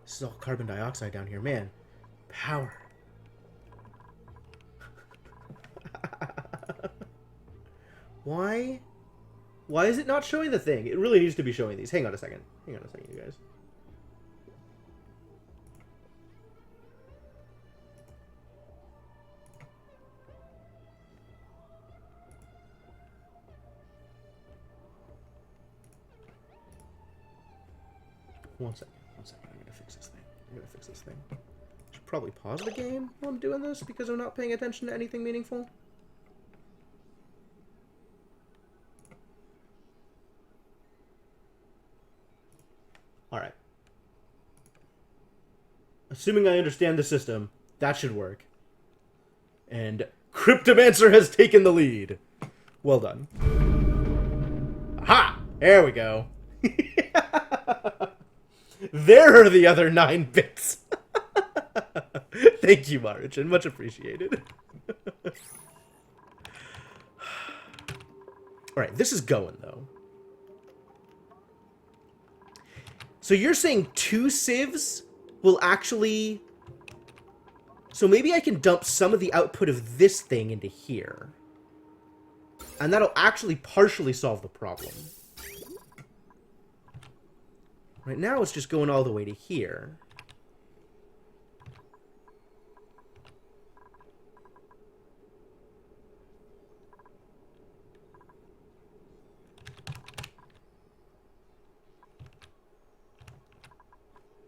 This is all carbon dioxide down here, man. Power. Why? Why is it not showing the thing? It really needs to be showing these. Hang on a second. Hang on a second, you guys. One second. I'm gonna fix this thing. Should probably pause the game while I'm doing this because I'm not paying attention to anything meaningful. Alright. Assuming I understand the system, that should work. And Cryptomancer has taken the lead. Well done. Aha! There we go. There are the other 9 bits. Thank you, Maruchan. Much appreciated. Alright, this is going, though. So you're saying 2 sieves will actually... So maybe I can dump some of the output of this thing into here. And that'll actually partially solve the problem. Right now it's just going all the way to here.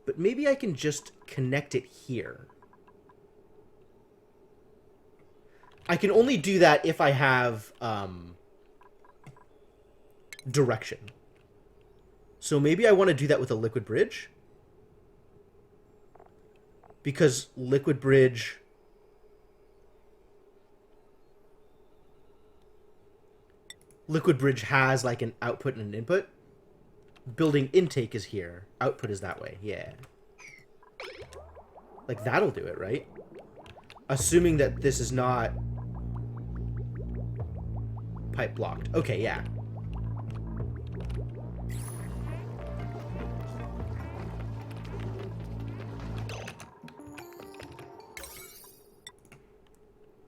But maybe I can just connect it here. I can only do that if I have direction. So maybe I want to do that with a liquid bridge. Because liquid bridge... Liquid bridge has like an output and an input. Building intake is here. Output is that way. Yeah. Like, that'll do it, right? Assuming that this is not... pipe blocked. Okay, yeah.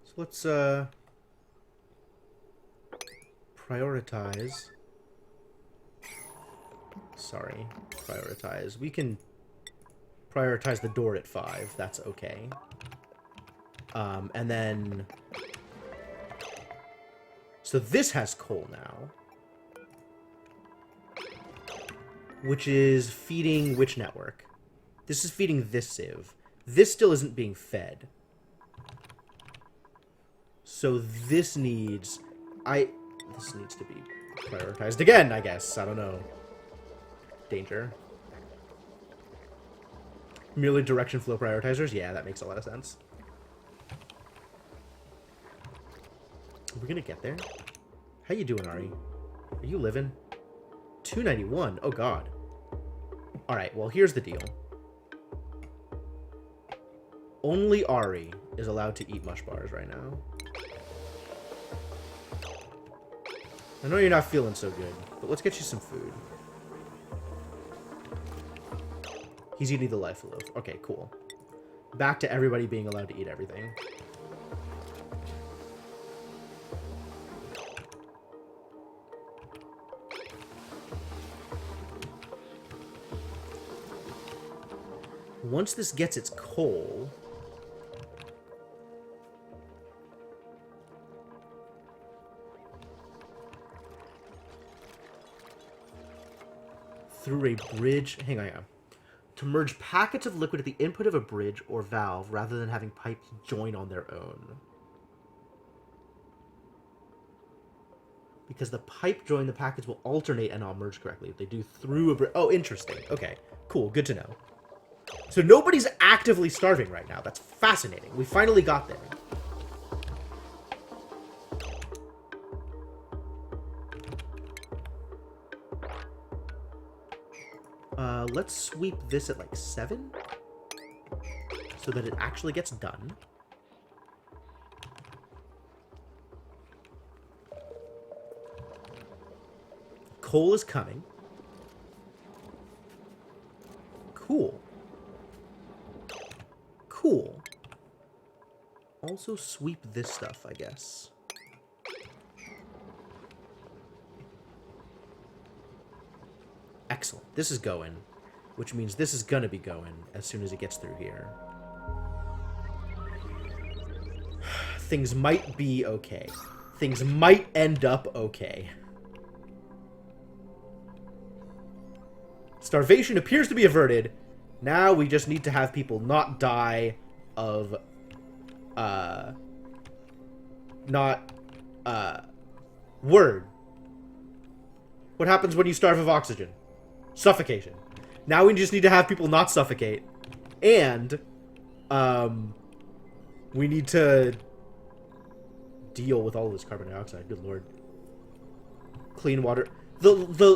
So let's, prioritize. Sorry, prioritize. We can prioritize the door at 5. That's okay. And then... So this has coal now. Which is feeding which network? This is feeding this sieve. This still isn't being fed. So this needs... This needs to be prioritized again, I guess. I don't know. Danger. Merely direction flow prioritizers? Yeah, that makes a lot of sense. Are we gonna get there? How you doing, Ari? Are you living? 291? Oh, God. Alright, well, here's the deal. Only Ari is allowed to eat mush bars right now. I know you're not feeling so good, but let's get you some food. He's eating the life loaf. Okay, cool. Back to everybody being allowed to eat everything. Once this gets its coal... through a bridge... Hang on. To merge packets of liquid at the input of a bridge or valve rather than having pipes join on their own. Because the pipe join the packets will alternate and not merge correctly. If they do through a bridge... Oh, interesting. Okay, cool. Good to know. So nobody's actively starving right now. That's fascinating. We finally got there. Let's sweep this at like 7 so that it actually gets done. Coal is coming. Cool. Cool. Also sweep this stuff, I guess. Excellent. This is going, which means this is gonna be going as soon as it gets through here. Things might be okay. Things might end up okay. Starvation appears to be averted. Now we just need to have people not die of, word. What happens when you starve of oxygen? Suffocation. Now we just need to have people not suffocate. And, we need to deal with all of this carbon dioxide. Good lord. Clean water. The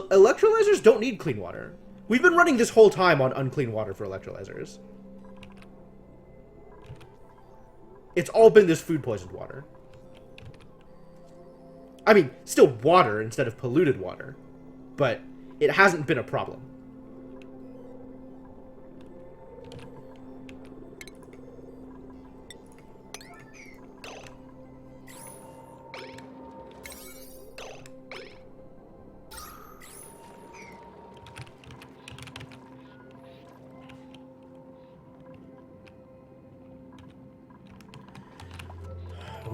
electrolyzers don't need clean water. We've been running this whole time on unclean water for electrolyzers. It's all been this food poisoned water. I mean, still water instead of polluted water. But it hasn't been a problem.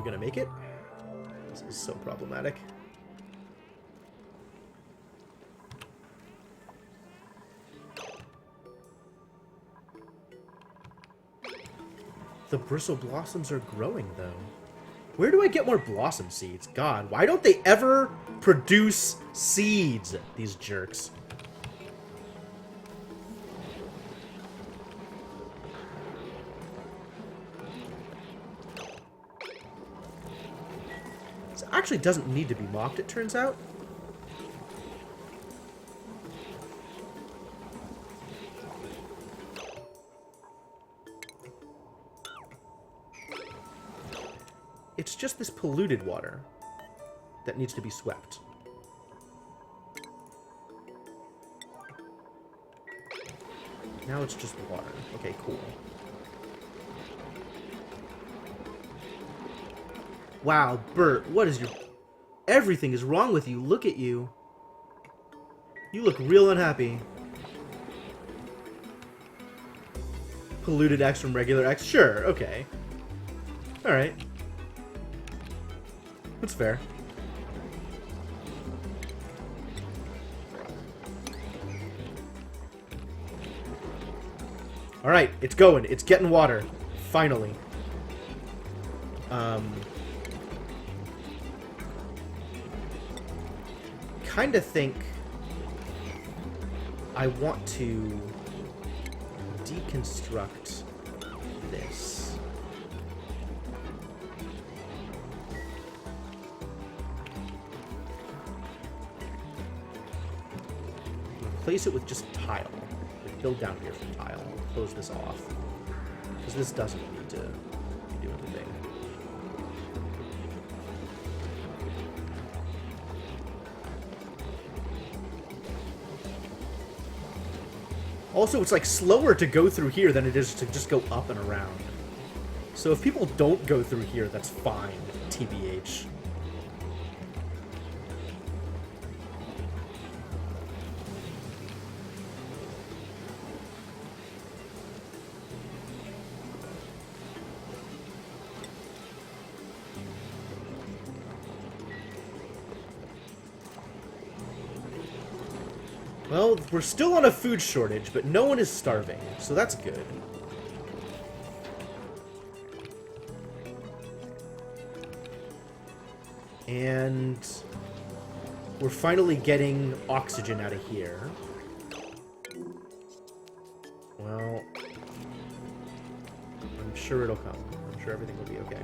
gonna make it? This is so problematic. The bristle blossoms are growing, though. Where do I get more blossom seeds? God, why don't they ever produce seeds, these jerks? This actually doesn't need to be mocked, it turns out. It's just this polluted water that needs to be swept. Now it's just water. Okay, cool. Wow, Bert, what is your... Everything is wrong with you. Look at you. You look real unhappy. Polluted X from regular X? Sure, okay. Alright. That's fair. Alright, it's going. It's getting water. Finally. Kinda think I want to deconstruct this. Replace it with just tile. Like, build down here from tile. Close this off. Because this doesn't need to do anything. Also, it's like slower to go through here than it is to just go up and around. So if people don't go through here, that's fine, TBH. Well, we're still on a food shortage, but no one is starving, so that's good. And we're finally getting oxygen out of here. Well, I'm sure it'll come. I'm sure everything will be okay.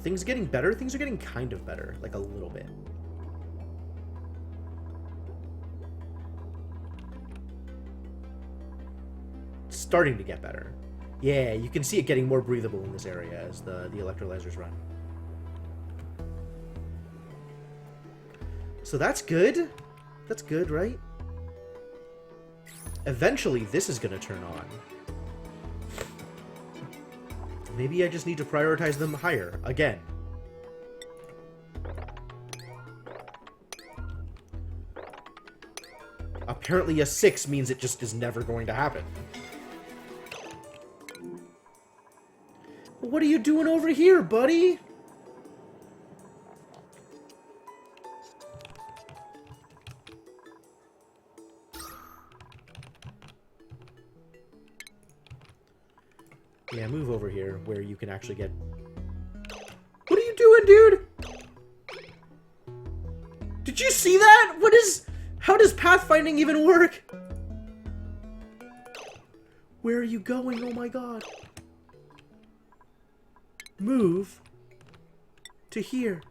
Things getting better? Things are getting kind of better, like a little bit. It's starting to get better. Yeah, you can see it getting more breathable in this area as the electrolyzers run. So that's good. That's good, right? Eventually, this is going to turn on. Maybe I just need to prioritize them higher, again. Apparently a 6 means it just is never going to happen. What are you doing over here, buddy? Yeah, move over here where you can actually get... What are you doing, dude? Did you see that? What is... How does pathfinding even work? Where are you going? Oh my god. Move to here.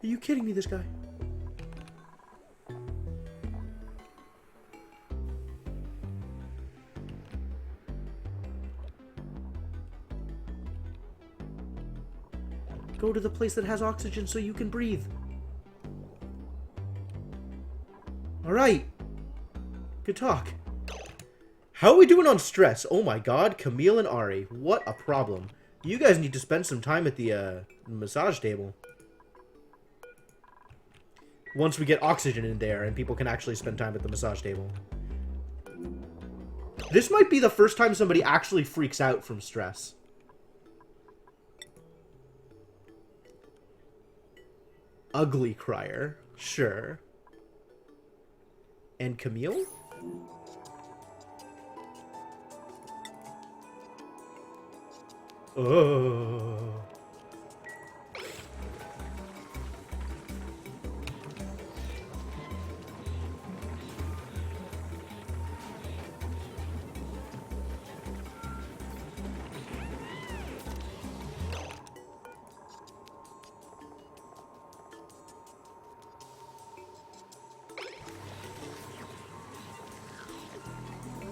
Are you kidding me, this guy? Go to the place that has oxygen so you can breathe. Alright. Good talk. How are we doing on stress? Oh my god, Camille and Ari. What a problem. You guys need to spend some time at the massage table. Once we get oxygen in there and people can actually spend time at the massage table. This might be the first time somebody actually freaks out from stress. Ugly crier. Sure. And Camille? Oh.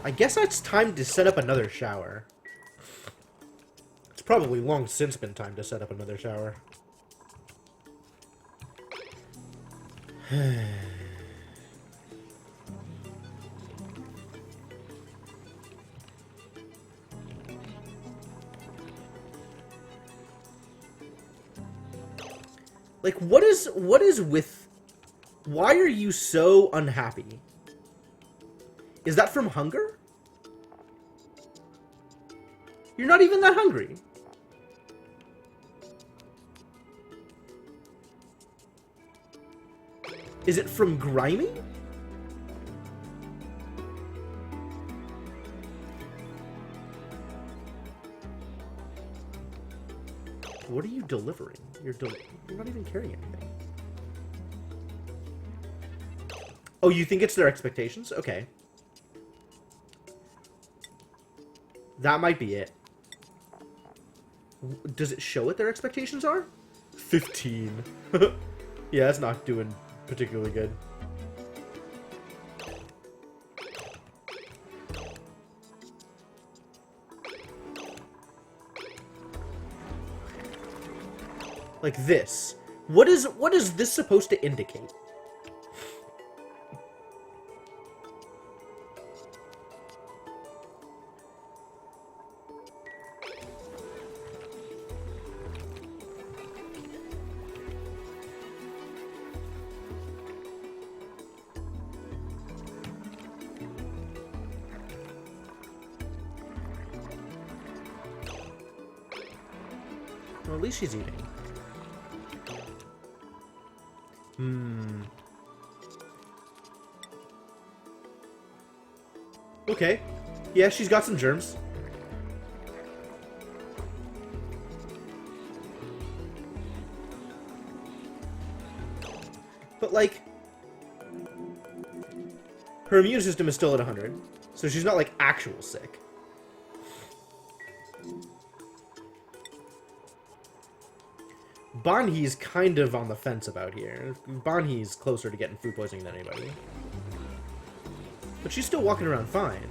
I guess it's time to set up another shower. It's probably long since been time to set up another shower. Like, what is with... Why are you so unhappy? Is that from hunger? You're not even that hungry. Is it from grimy? What are you delivering? You're not even carrying anything. Oh, you think it's their expectations? Okay. That might be it. Does it show what their expectations are? 15. Yeah, that's not doing particularly good. Like this. What is this supposed to indicate? Well, at least she's eating. Okay. Yeah, she's got some germs. But, like, her immune system is still at 100. So she's not, like, actual sick. Banhi's kind of on the fence about here. Banhi's closer to getting food poisoning than anybody. But she's still walking around fine.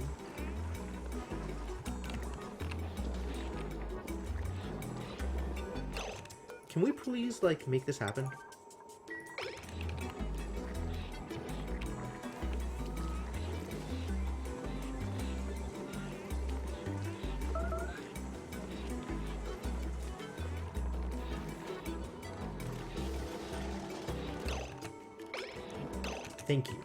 Can we please, like, make this happen? Thank you.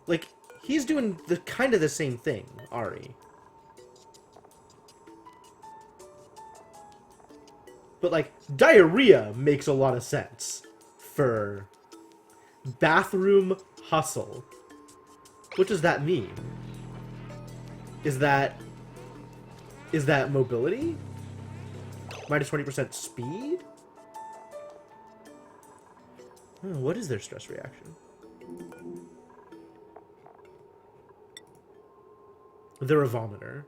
Like, he's doing the kind of the same thing, Ari. But, like, diarrhea makes a lot of sense for bathroom hustle. What does that mean? Is that mobility? Minus 20% speed? What is their stress reaction? They're a vomiter.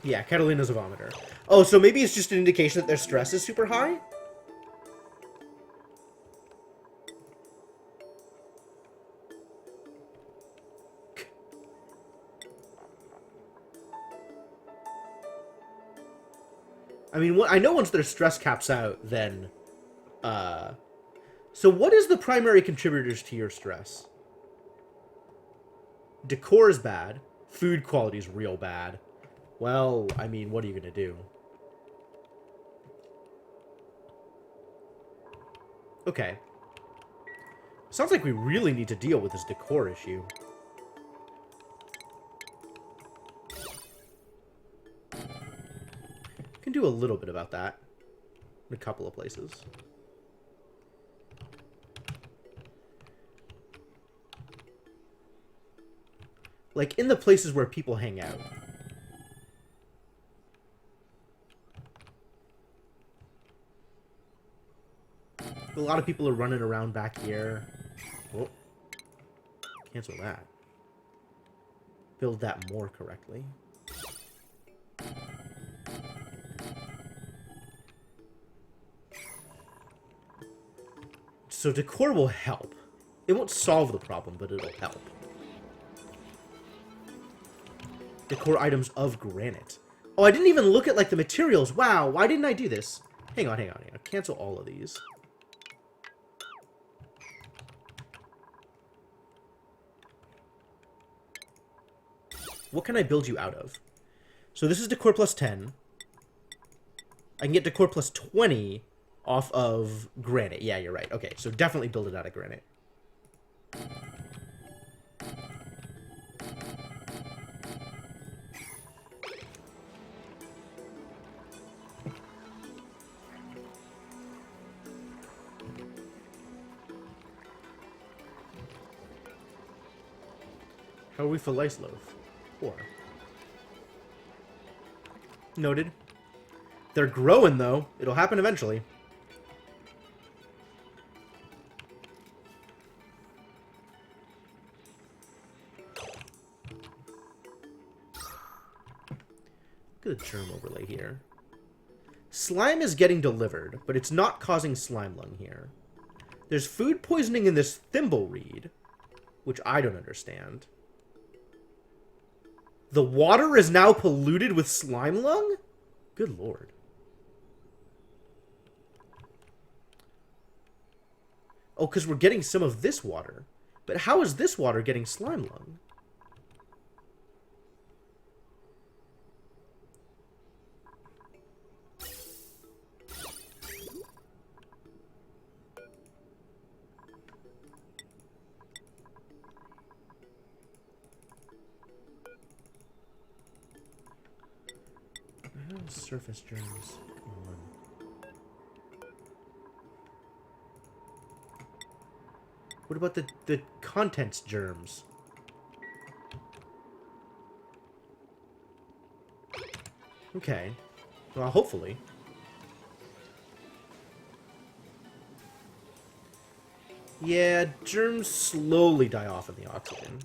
Yeah, Catalina's a vomiter. Oh, so maybe it's just an indication that their stress is super high? I mean, I know once their stress caps out, then... So what is the primary contributors to your stress? Decor is bad. Food quality is real bad. Well, I mean, what are you gonna do? Okay. Sounds like we really need to deal with this decor issue. Can do a little bit about that in a couple of places. Like, in the places where people hang out. A lot of people are running around back here. Oh. Cancel that. Build that more correctly. So decor will help. It won't solve the problem, but it'll help. Decor items of granite. Oh, I didn't even look at, like, the materials. Wow, why didn't I do this? Hang on, hang on, hang on. Cancel all of these. What can I build you out of? So this is decor plus 10. I can get decor plus 20 off of granite. Yeah, you're right. Okay, so definitely build it out of granite. How are we for lice loaf? 4. Noted. They're growing, though. It'll happen eventually. Look at the germ overlay here. Slime is getting delivered, but it's not causing slime lung here. There's food poisoning in this thimbleweed, which I don't understand. The water is now polluted with slime lung? Good lord. Oh, because we're getting some of this water. But how is this water getting slime lung? Surface germs. Come on. What about the contents germs? Okay. Well, hopefully. Yeah, germs slowly die off in the oxygen.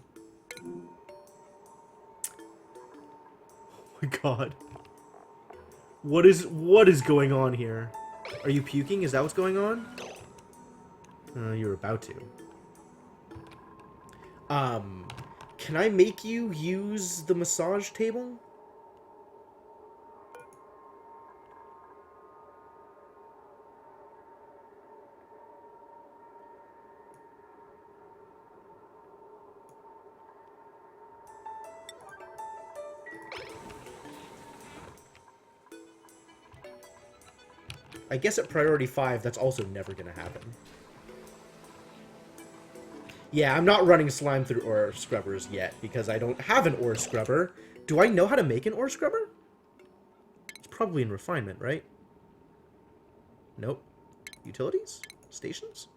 Oh my god. What is going on here? Are you puking? Is that what's going on? You're about to. Can I make you use the massage table? I guess at priority 5, that's also never going to happen. Yeah, I'm not running slime through ore scrubbers yet, because I don't have an ore scrubber. Do I know how to make an ore scrubber? It's probably in refinement, right? Nope. Utilities? Stations?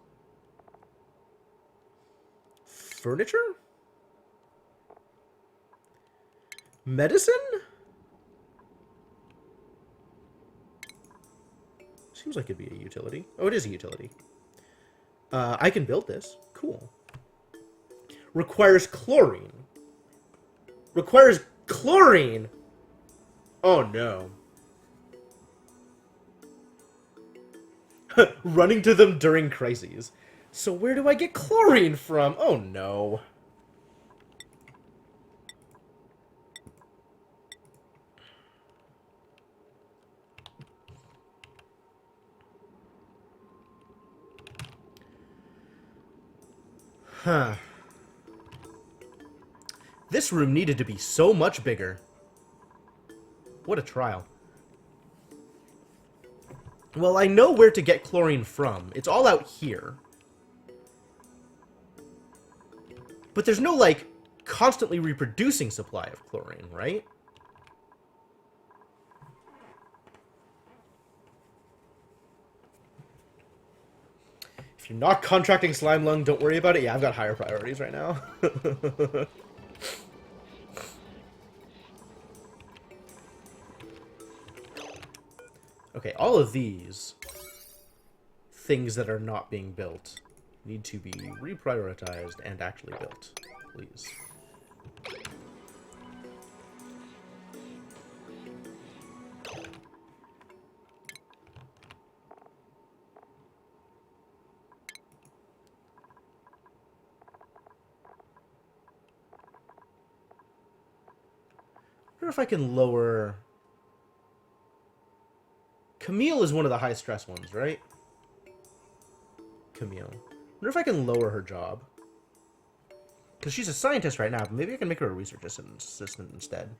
Furniture? Medicine? Seems like it'd be a utility. Oh, it is a utility. I can build this. Cool. Requires chlorine. Requires chlorine! Oh no. Running to them during crises. So where do I get chlorine from? Oh no. Huh. This room needed to be so much bigger. What a trial. Well, I know where to get chlorine from. It's all out here. But there's no, like, constantly reproducing supply of chlorine, right? If you're not contracting Slime Lung, don't worry about it. Yeah, I've got higher priorities right now. Okay, all of these things that are not being built need to be reprioritized and actually built, please. I wonder if I can lower... Camille is one of the high stress ones, right? Camille. I wonder if I can lower her job. Because she's a scientist right now, but maybe I can make her a research assistant instead.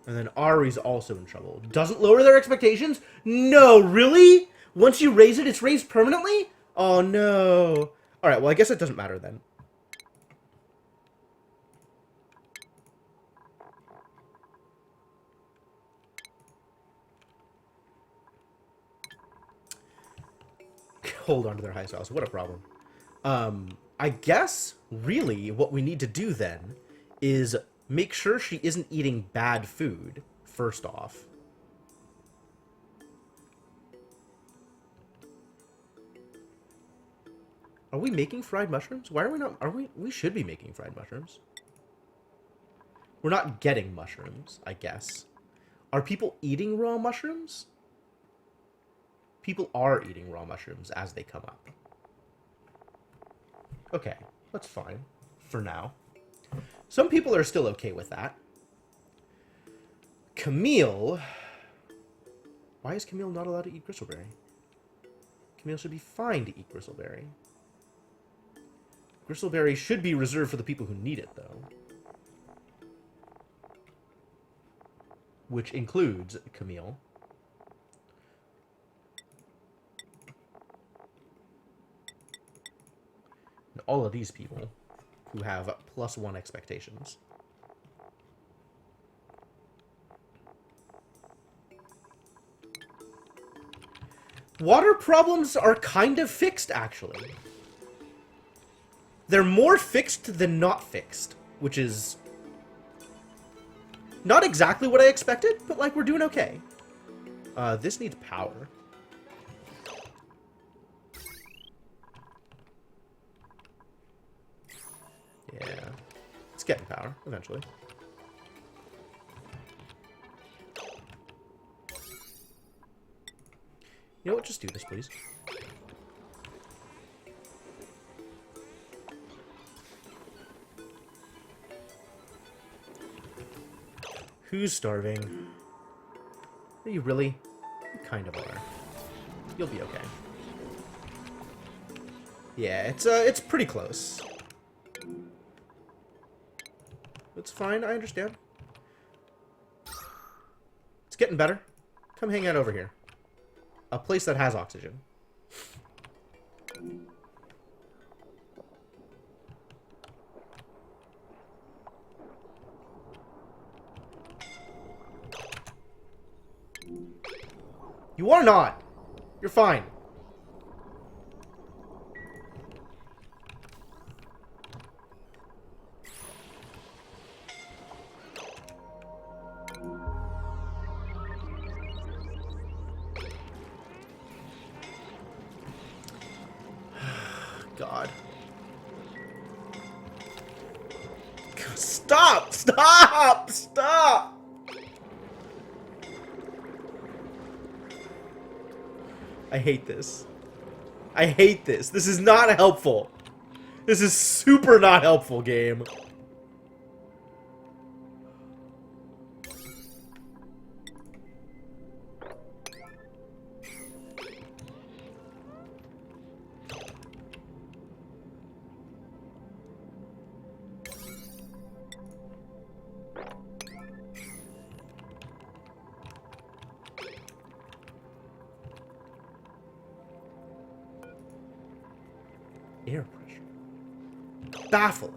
And then Ari's also in trouble. Doesn't lower their expectations? No, really? Once you raise it, it's raised permanently? Oh, no. Alright, well, I guess it doesn't matter then. Hold on to their high sauce. What a problem. I guess, really, what we need to do then is make sure she isn't eating bad food, first off. Are we making fried mushrooms? Why are we not? Are we? We should be making fried mushrooms. We're not getting mushrooms, I guess. Are people eating raw mushrooms? People are eating raw mushrooms as they come up. Okay, that's fine. For now. Some people are still okay with that. Camille... Why is Camille not allowed to eat Gristleberry? Camille should be fine to eat Gristleberry. Gristleberry should be reserved for the people who need it, though. Which includes Camille. And all of these people who have +1 expectations. Water problems are kind of fixed, actually. They're more fixed than not fixed, which is not exactly what I expected, but, like, we're doing okay. This needs power. Yeah. It's getting power, eventually. You know what? Just do this, please. Who's starving? Are you really? You kind of are. You'll be okay. Yeah, it's pretty close. It's fine, I understand. It's getting better. Come hang out over here. A place that has oxygen. You are not! You're fine. God. Stop! Stop! Stop! I hate this. I hate this. This is not helpful. This is super not helpful, game. Air pressure. Baffling.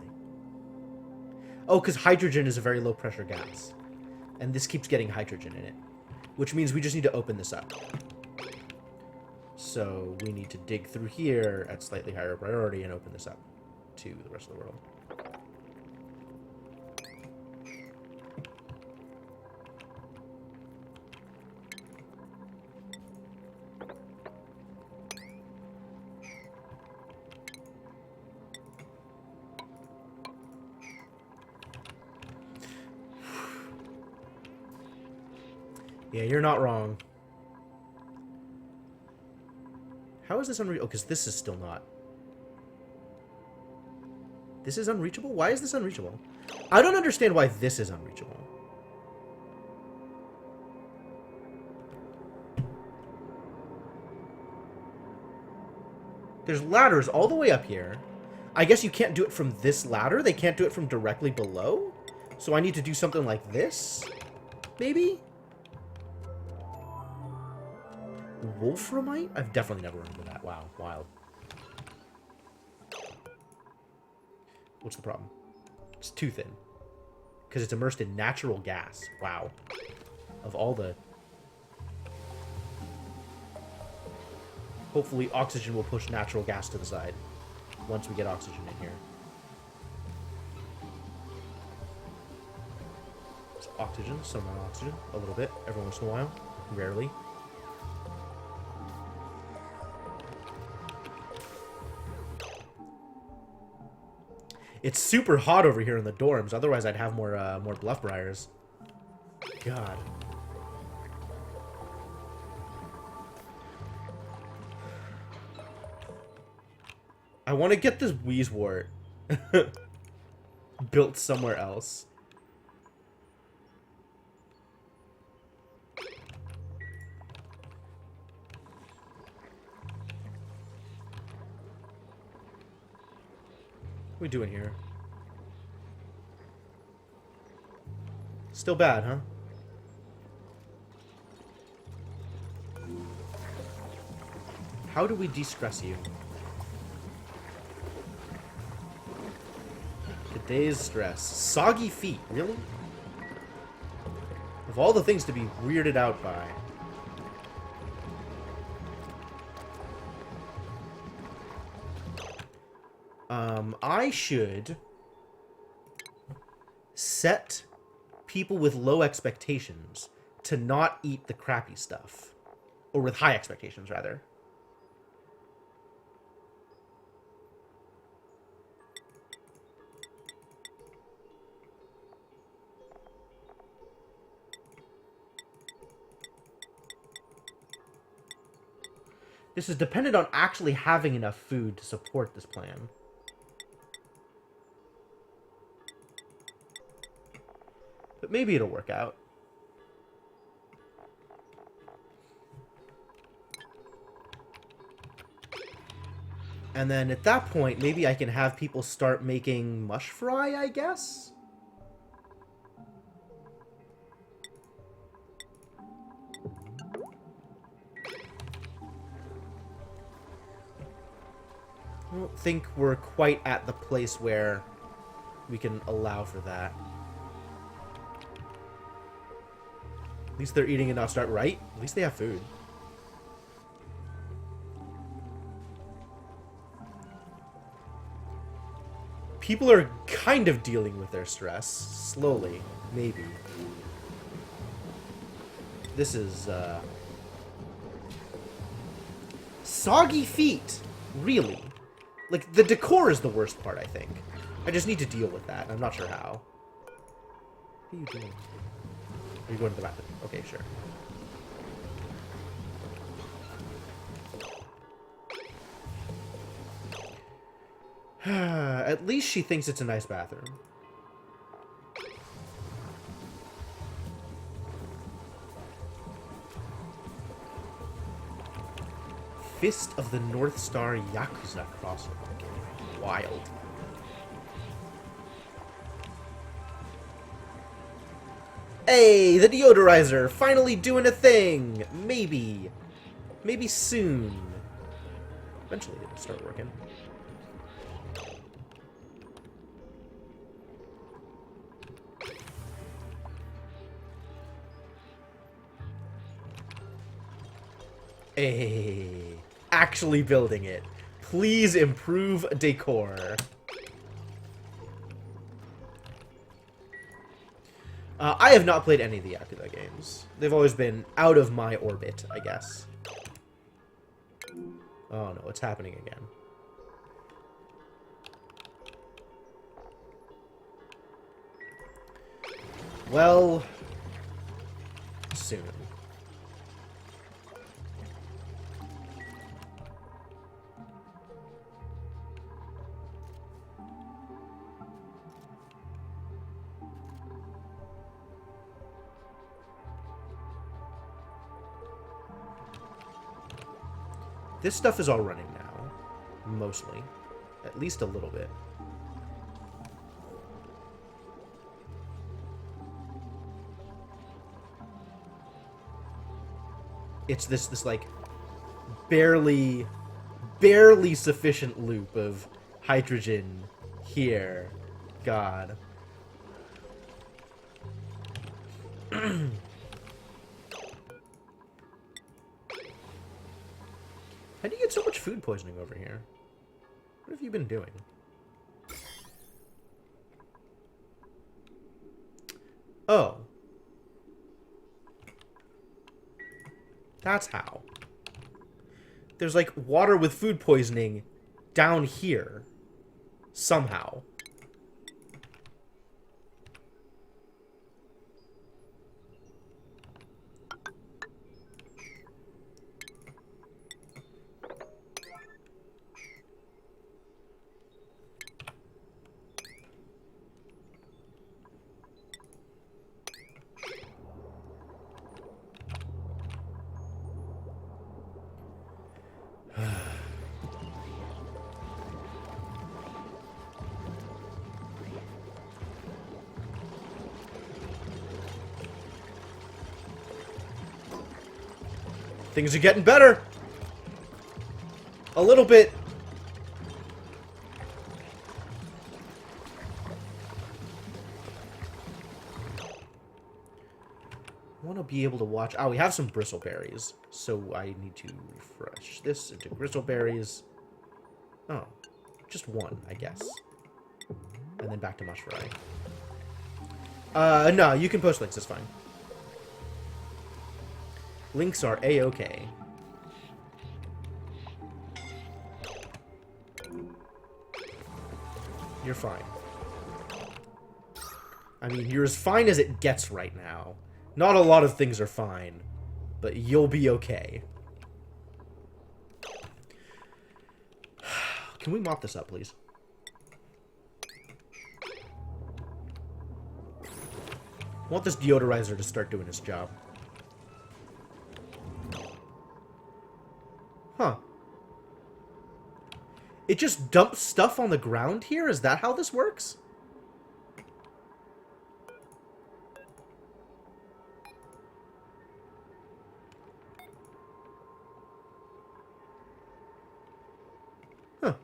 Oh, because hydrogen is a very low pressure gas. And this keeps getting hydrogen in it. Which means we just need to open this up. So we need to dig through here at slightly higher priority and open this up to the rest of the world. Yeah, you're not wrong. How is this unreachable? Oh, because this is still not. This is unreachable? Why is this unreachable? I don't understand why this is unreachable. There's ladders all the way up here. I guess you can't do it from this ladder. They can't do it from directly below. So I need to do something like this? Maybe? Wolframite? I've definitely never heard of that. Wow, wild. What's the problem? It's too thin. Because it's immersed in natural gas. Wow. Of all the... Hopefully oxygen will push natural gas to the side. Once we get oxygen in here. It's oxygen, some non-oxygen. A little bit, every once in a while. Rarely. It's super hot over here in the dorms. Otherwise, I'd have more bluff briars. God. I want to get this Wheezewort built somewhere else. What are we doing here? Still bad, huh? How do we de-stress you? Today's stress. Soggy feet, really? Of all the things to be weirded out by. I should set people with low expectations to not eat the crappy stuff. Or with high expectations, rather. This is dependent on actually having enough food to support this plan. But maybe it'll work out. And then at that point, maybe I can have people start making mush fry, I guess? I don't think we're quite at the place where we can allow for that. At least they're eating and not starving, right? At least they have food. People are kind of dealing with their stress. Slowly. Maybe. This is, soggy feet! Really? Like, the decor is the worst part, I think. I just need to deal with that. I'm not sure how. What are you doing? Are you going to the bathroom? Okay, sure. At least she thinks it's a nice bathroom. Fist of the North Star Yakuza crossover. Wild. Hey, the deodorizer! Finally doing a thing! Maybe. Maybe soon. Eventually it'll start working. Hey, actually building it. Please improve decor. I have not played any of the Yakuza games. They've always been out of my orbit, I guess. Oh no, it's happening again. Well, soon. This stuff is all running now. Mostly. At least a little bit. It's this like, barely sufficient loop of hydrogen here. God. How do you get so much food poisoning over here? What have you been doing? Oh. That's how. There's like water with food poisoning down here. Somehow. Things are getting better. A little bit. I want to be able to watch. Oh, we have some bristleberries. So I need to refresh this into bristleberries. Oh, just one, I guess. And then back to mush fry. No, you can post links. It's fine. Links are A-okay. You're fine. I mean, you're as fine as it gets right now. Not a lot of things are fine, but you'll be okay. Can we mop this up, please? I want this deodorizer to start doing its job. Huh. It just dumps stuff on the ground here? Is that how this works? Huh.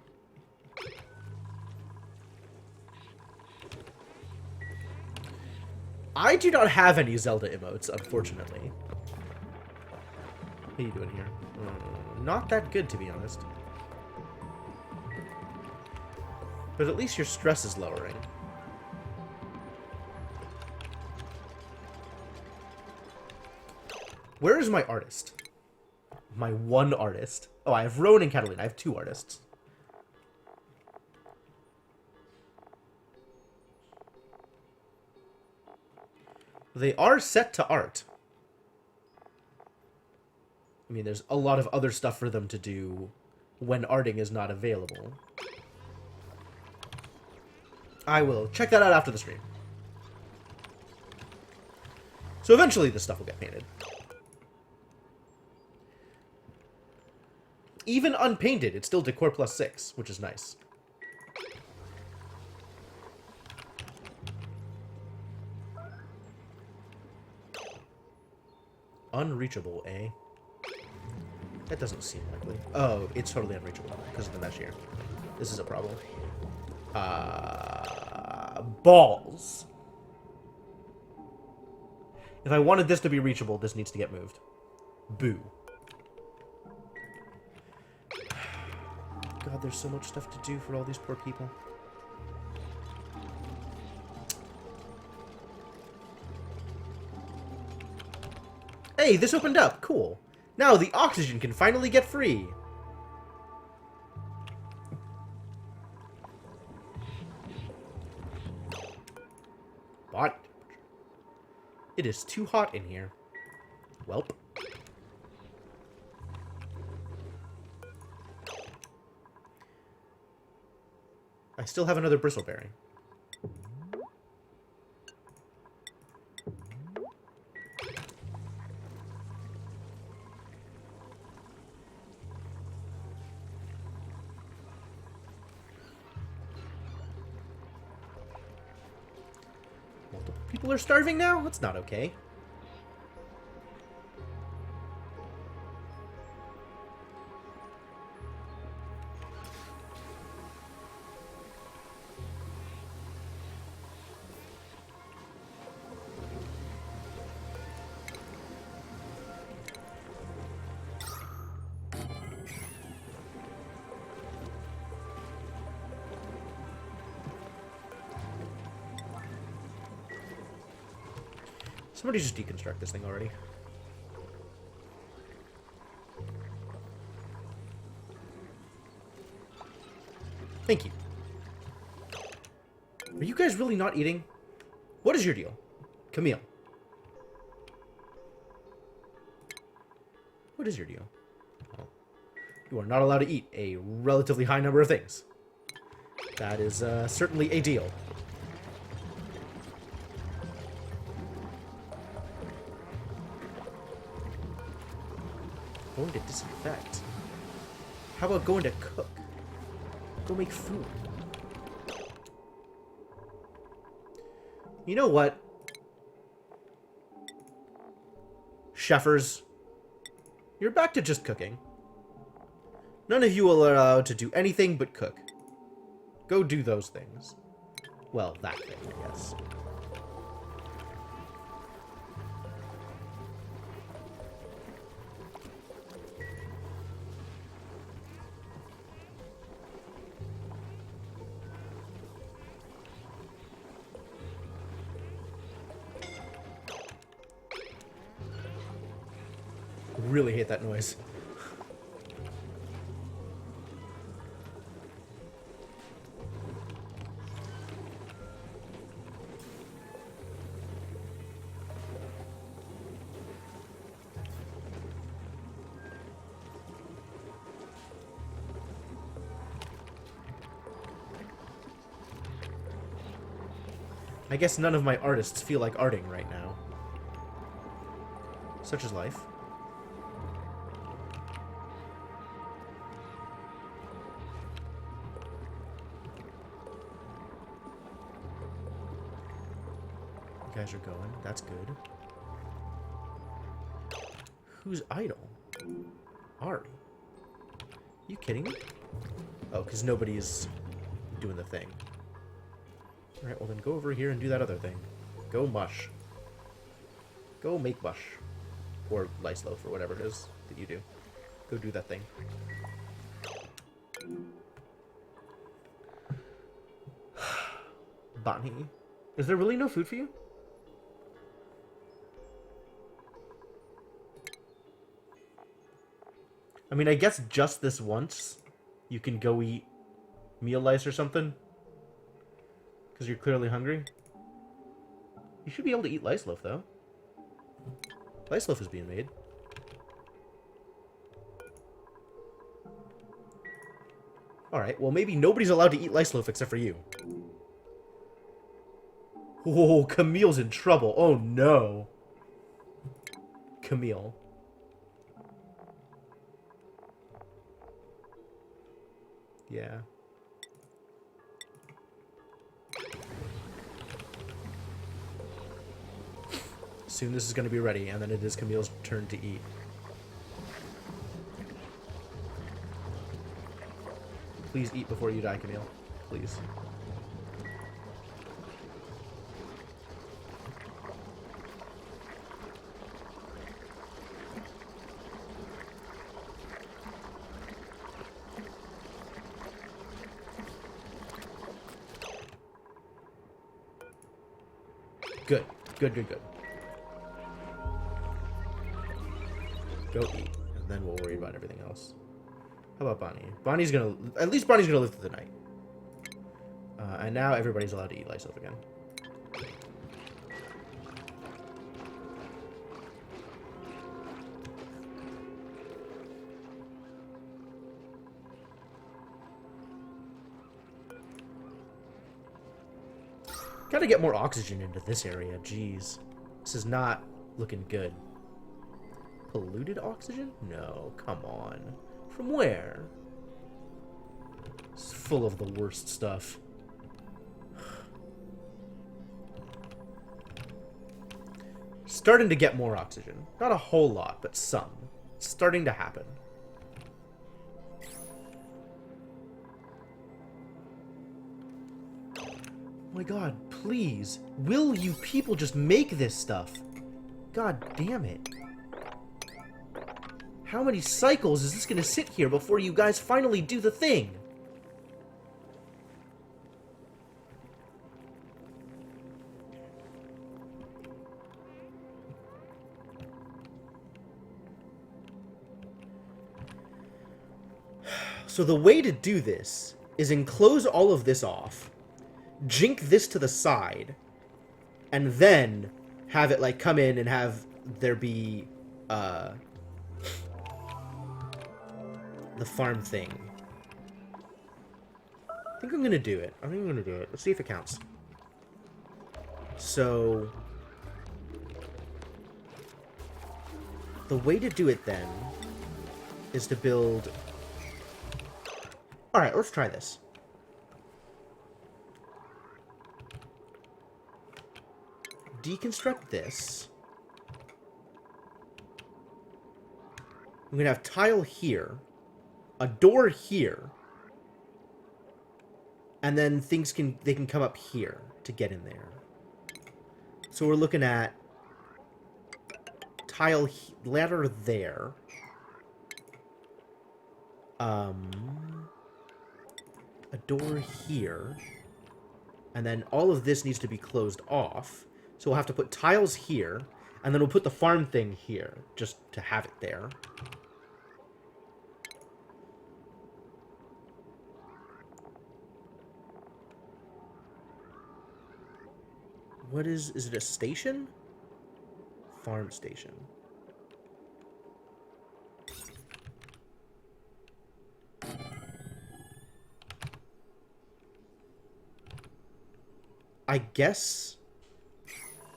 I do not have any Zelda emotes, unfortunately. What are you doing here? Not that good, to be honest. But at least your stress is lowering. Where is my artist? My one artist. Oh, I have Rowan and Catalina. I have two artists. They are set to art. I mean, there's a lot of other stuff for them to do when arting is not available. I will check that out after the stream. So eventually this stuff will get painted. Even unpainted, it's still decor plus 6, which is nice. Unreachable, eh? That doesn't seem likely. Oh, it's totally unreachable because of the mesh here. This is a problem. Balls. If I wanted this to be reachable, this needs to get moved. Boo. God, there's so much stuff to do for all these poor people. Hey, this opened up. Cool. Now the oxygen can finally get free. What? It is too hot in here. Welp. I still have another bristleberry. Multiple people are starving now? That's not okay. Somebody just deconstruct this thing already. Thank you. Are you guys really not eating? What is your deal? Camille. What is your deal? Well, you are not allowed to eat a relatively high number of things. That is certainly a deal. Going to disinfect. How about going to cook? Go make food. You know what? Chefers, you're back to just cooking. None of you are allowed to do anything but cook. Go do those things. Well, that thing, I guess. Really hate that noise. I guess none of my artists feel like arting right now. Such is life. You guys are going. That's good. Who's idle? Ari. You kidding me? Oh, because nobody's doing the thing. Alright, well then go over here and do that other thing. Go mush. Go make mush. Or lice loaf, or whatever it is that you do. Go do that thing. Botany. Is there really no food for you? I mean, I guess just this once you can go eat meal lice or something. Because you're clearly hungry. You should be able to eat lice loaf, though. Lice loaf is being made. Alright, well maybe nobody's allowed to eat lice loaf except for you. Oh, Camille's in trouble. Oh no. Camille. Yeah. Soon this is going to be ready, and then it is Camille's turn to eat. Please eat before you die, Camille. Please. Good. Good, good, good. Go eat, and then we'll worry about everything else. How about Bonnie? Bonnie's gonna... At least Bonnie's gonna live through the night. And now everybody's allowed to eat lice loaf again. Gotta get more oxygen into this area, jeez. This is not looking good. Polluted oxygen? No, come on. From where? It's full of the worst stuff. Starting to get more oxygen. Not a whole lot, but some. It's starting to happen. Oh my god, please. Will you people just make this stuff? God damn it. How many cycles is this gonna sit here before you guys finally do the thing? So the way to do this is enclose all of this off, jink this to the side, and then have it like come in and have there be the farm thing. I think I'm gonna do it. I think I'm gonna do it. Let's see if it counts. So the way to do it then is to build... Alright, let's try this. Deconstruct this. I'm gonna have tile here, a door here, and then they can come up here to get in there. So we're looking at tile ladder there. A door here, and then all of this needs to be closed off. So we'll have to put tiles here, and then we'll put the farm thing here, just to have it there. What is it a station? Farm station. I guess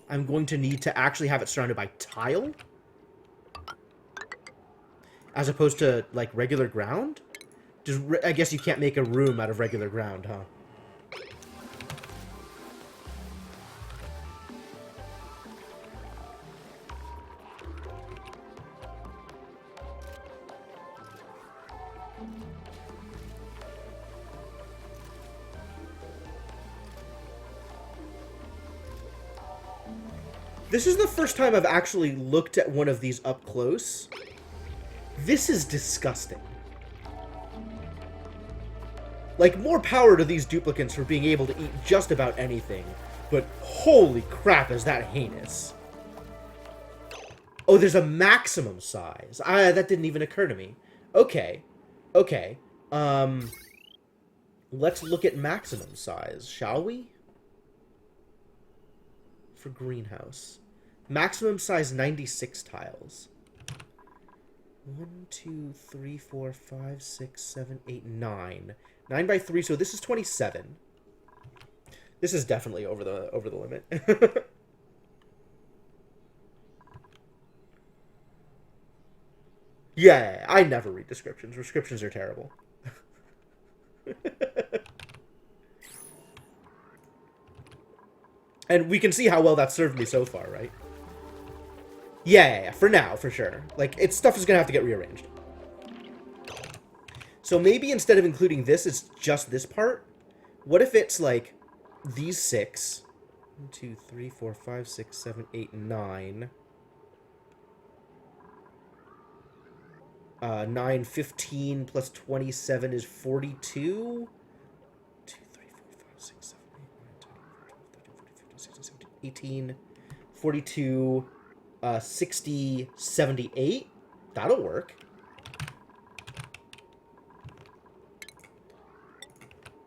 I'm going to need to actually have it surrounded by tile, as opposed to, like, regular ground? I guess you can't make a room out of regular ground, huh? This is the first time I've actually looked at one of these up close. This is disgusting. Like, more power to these duplicants for being able to eat just about anything, but holy crap, is that heinous. Oh, there's a maximum size. That didn't even occur to me. Okay. Okay. Let's look at maximum size, shall we? for greenhouse. Maximum size 96 tiles. 1, 2, 3, 4, 5, 6, 7, 8, 9. 9 by 3, so this is 27. This is definitely over the limit. Yeah, I never read descriptions. Descriptions are terrible. And we can see how well that served me so far, right? Yeah, for now, for sure. Like, stuff is gonna have to get rearranged. So maybe instead of including this, it's just this part? What if it's, like, these 6? 1, 2, 3, 4, 5, 6, 7, 8, 9. 9, 15 plus 27 is 42? 2, 3, 4, 5, 6, 7, 8, 9, 10, 11, 12, 13, 14, 15, 16, 17, 18, 42, 60, 78. That'll work.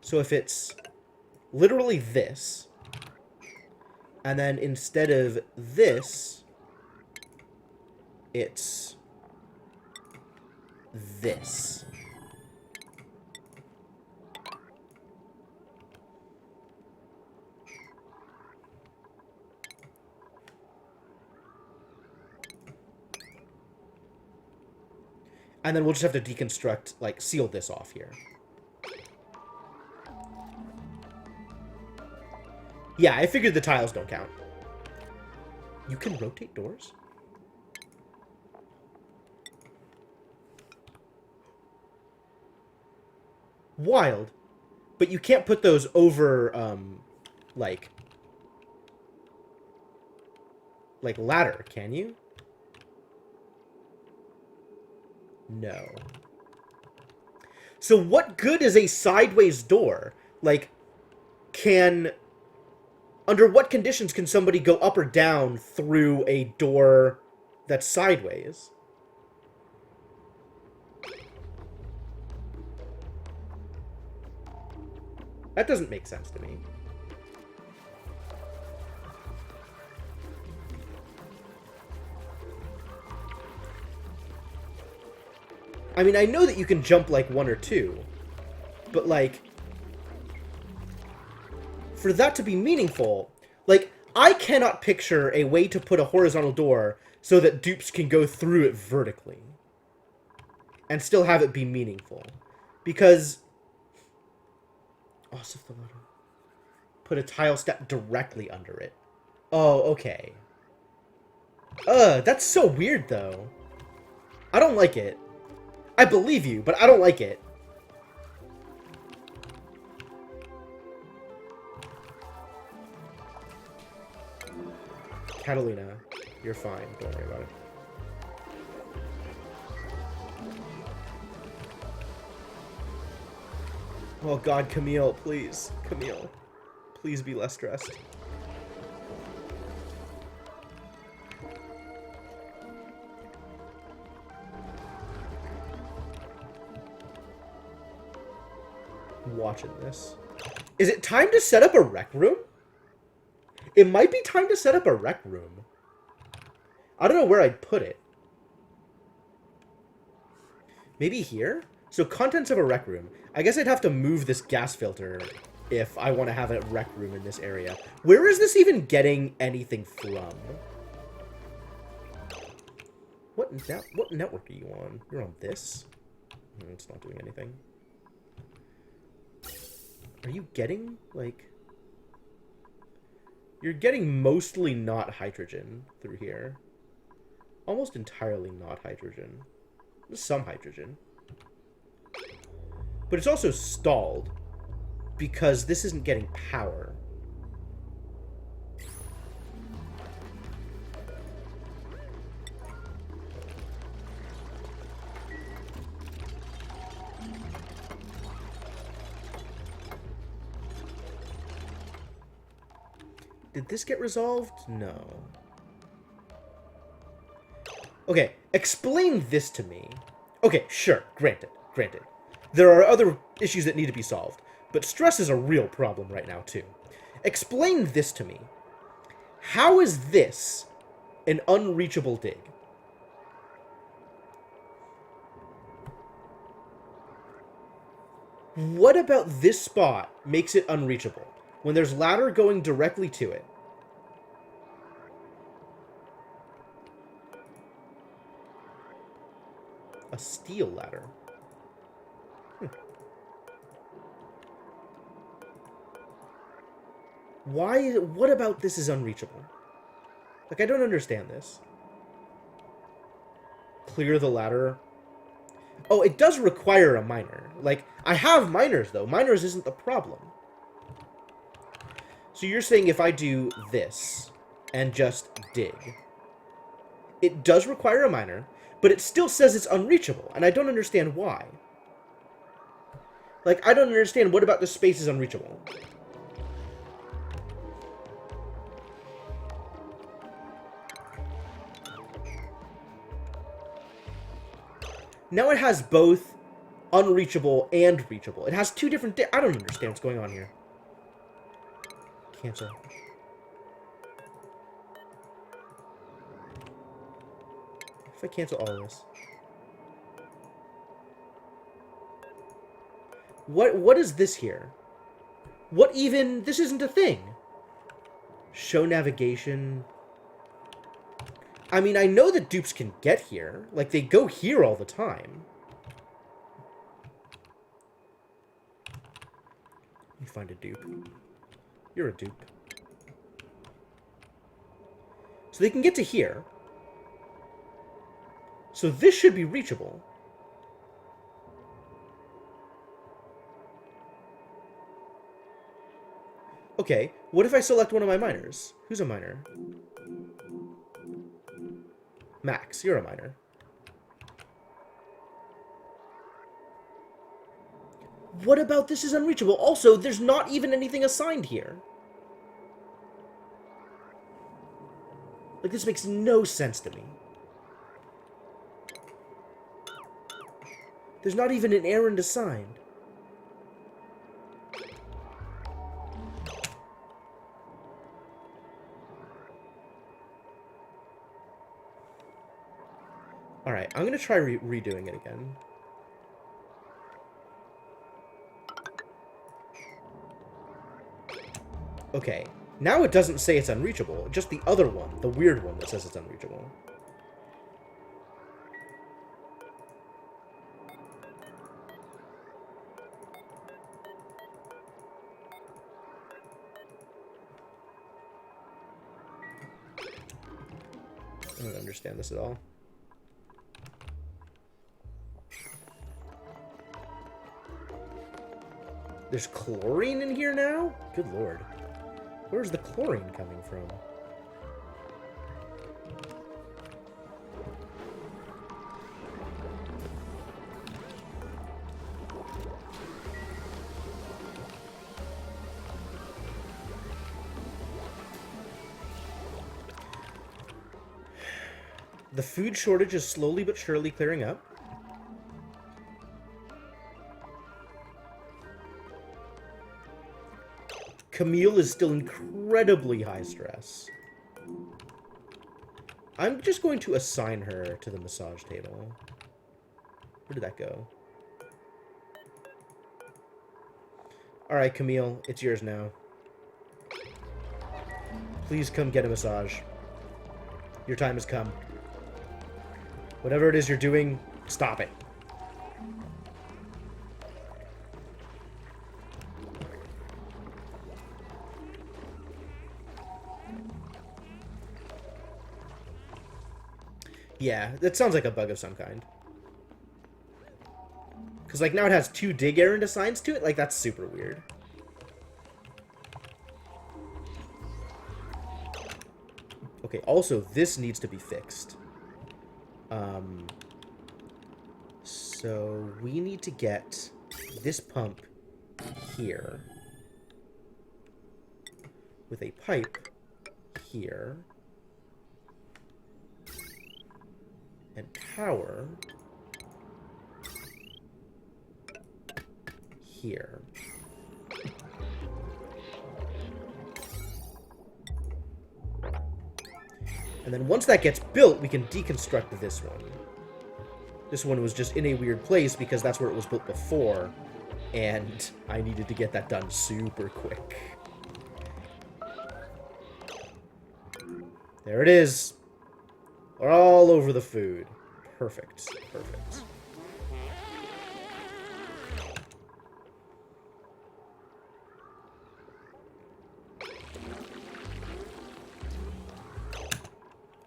So if it's literally this, and then instead of this, it's this. And then we'll just have to deconstruct, like, seal this off here. Yeah, I figured the tiles don't count. You can rotate doors? Wild. But you can't put those over, like ladder, can you? No. So what good is a sideways door? Like, under what conditions can somebody go up or down through a door that's sideways? That doesn't make sense to me. I mean, I know that you can jump, like, 1 or 2. But, like, for that to be meaningful, like, I cannot picture a way to put a horizontal door so that dupes can go through it vertically. And still have it be meaningful. Because... Oh, put a tile step directly under it. Oh, okay. That's so weird, though. I don't like it. I believe you, but I don't like it. Catalina, you're fine. Don't worry about it. Oh god, Camille, please. Camille. Please be less stressed. Watching this. Is it time to set up a rec room? It might be time to set up a rec room. I don't know where I'd put it. Maybe here? So, contents of a rec room. I guess I'd have to move this gas filter if I want to have a rec room in this area. Where is this even getting anything from? What network are you on? You're on this? It's not doing anything. Are you getting, like... You're getting mostly not hydrogen through here. Almost entirely not hydrogen. There's some hydrogen. But it's also stalled because this isn't getting power. Did this get resolved? No. Okay, explain this to me. Okay, sure, granted. There are other issues that need to be solved, but stress is a real problem right now, too. Explain this to me. How is this an unreachable dig? What about this spot makes it unreachable? When there's ladder going directly to it. A steel ladder. Why? What about this is unreachable? Like, I don't understand this. Clear the ladder. Oh, it does require a miner. Like, I have miners, though. Miners isn't the problem. So you're saying if I do this and just dig, it does require a miner, but it still says it's unreachable, and I don't understand why. Like, I don't understand what about this space is unreachable. Now it has both unreachable and reachable. It has two different... I don't understand what's going on here. Cancel. If I cancel all of this. What is this here? What even... This isn't a thing. Show navigation... I mean, I know that dupes can get here. Like, they go here all the time. Let me find a dupe. You're a dupe. So they can get to here. So this should be reachable. Okay, what if I select one of my miners? Who's a miner? Max, you're a miner. What about this is unreachable? Also, there's not even anything assigned here. Like, this makes no sense to me. There's not even an errand assigned. Alright, I'm gonna try redoing it again. Okay, now it doesn't say it's unreachable, just the other one, the weird one that says it's unreachable. I don't understand this at all. There's chlorine in here now? Good lord. Where's the chlorine coming from? The food shortage is slowly but surely clearing up. Camille is still incredibly high stress. I'm just going to assign her to the massage table. Where did that go? Alright, Camille, it's yours now. Please come get a massage. Your time has come. Whatever it is you're doing, stop it. Yeah, that sounds like a bug of some kind. Because, like, now it has 2 dig errand assigns to it? Like, that's super weird. Okay, also, this needs to be fixed. So, we need to get this pump here. With a pipe here. And power here. And then once that gets built, we can deconstruct this one. This one was just in a weird place because that's where it was built before. And I needed to get that done super quick. There it is. All over the food. Perfect. Perfect.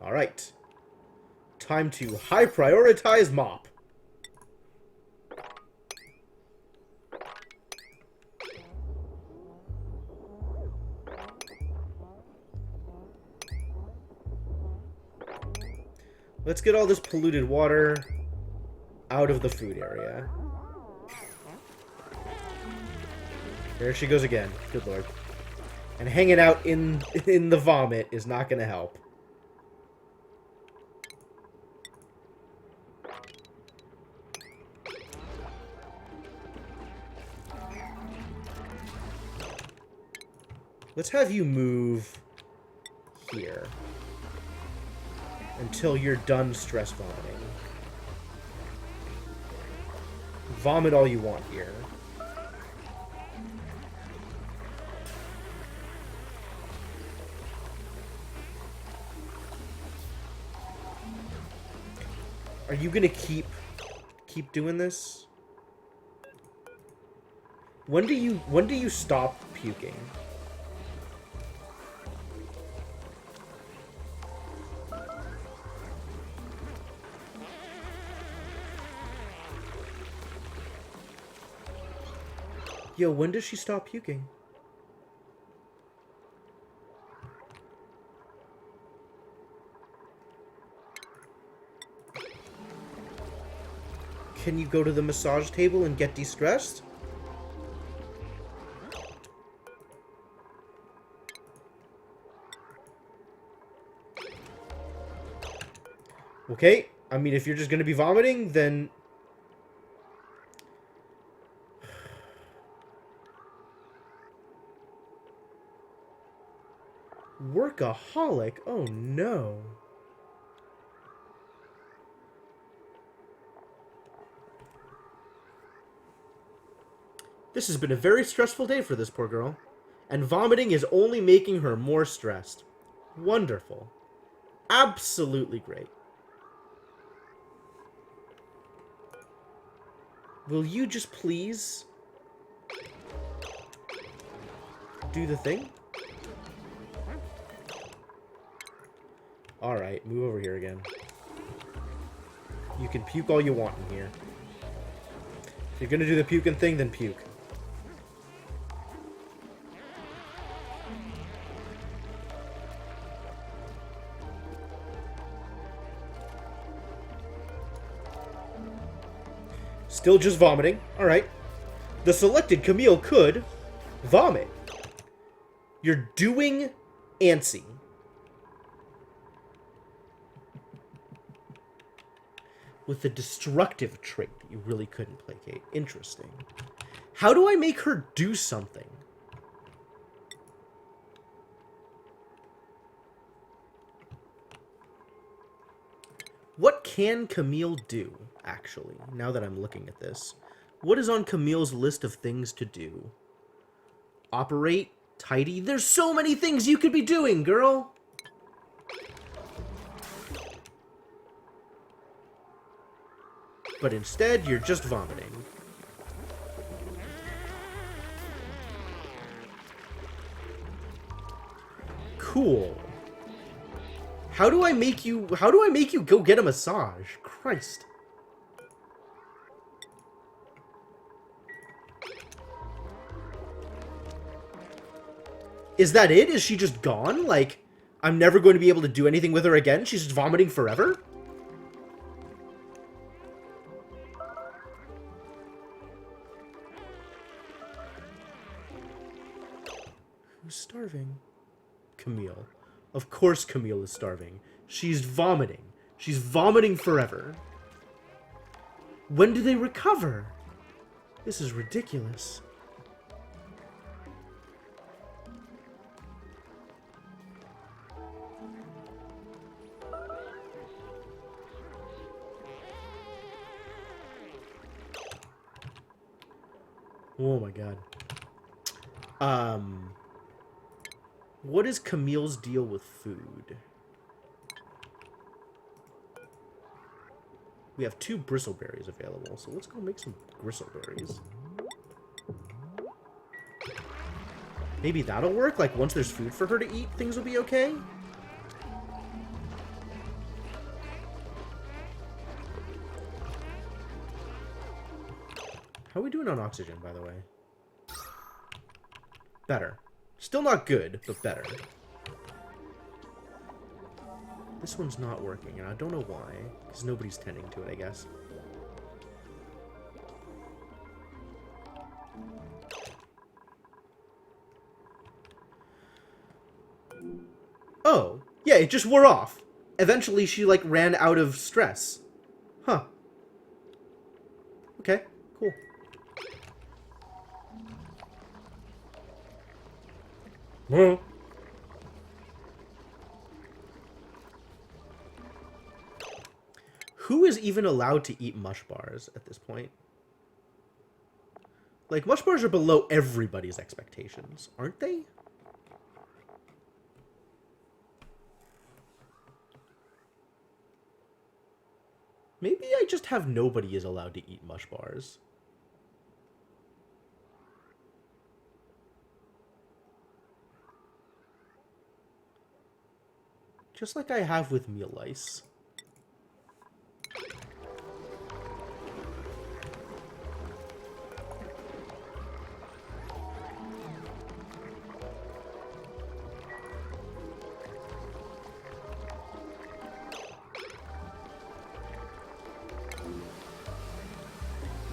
Alright. Time to high prioritize mop. Let's get all this polluted water out of the food area. There she goes again. Good lord. And hanging out in the vomit is not going to help. Let's have you move here until you're done stress vomiting. Vomit all you want here. Are you gonna keep doing this? When do you stop puking? Yo, when does she stop puking? Can you go to the massage table and get de-stressed? Okay, I mean, if you're just gonna be vomiting, then... Workaholic? Oh no. This has been a very stressful day for this poor girl. And vomiting is only making her more stressed. Wonderful. Absolutely great. Will you just please do the thing? Alright, move over here again. You can puke all you want in here. If you're gonna do the puking thing, then puke. Still just vomiting. Alright. The selected Camille could vomit. You're doing antsy. With a destructive trait that you really couldn't placate. Interesting. How do I make her do something? What can Camille do, actually, now that I'm looking at this? What is on Camille's list of things to do? Operate? Tidy? There's so many things you could be doing, girl! But instead, you're just vomiting. Cool. How do I make you go get a massage? Christ. Is that it? Is she just gone? Like, I'm never going to be able to do anything with her again? She's just vomiting forever? Who's starving? Camille. Of course Camille is starving. She's vomiting. She's vomiting forever. When do they recover? This is ridiculous. Oh my god. What is Camille's deal with food? We have 2 bristleberries available, so let's go make some bristleberries. Maybe that'll work? Like, once there's food for her to eat, things will be okay? How are we doing on oxygen, by the way? Better. Still not good, but better. This one's not working, and I don't know why. Because nobody's tending to it, I guess. Oh, yeah, it just wore off. Eventually, she, like, ran out of stress. Huh. Okay, cool. Well. Who is even allowed to eat mush bars at this point? Like, mush bars are below everybody's expectations, aren't they? Maybe I just have nobody is allowed to eat mush bars. Just like I have with meal lice.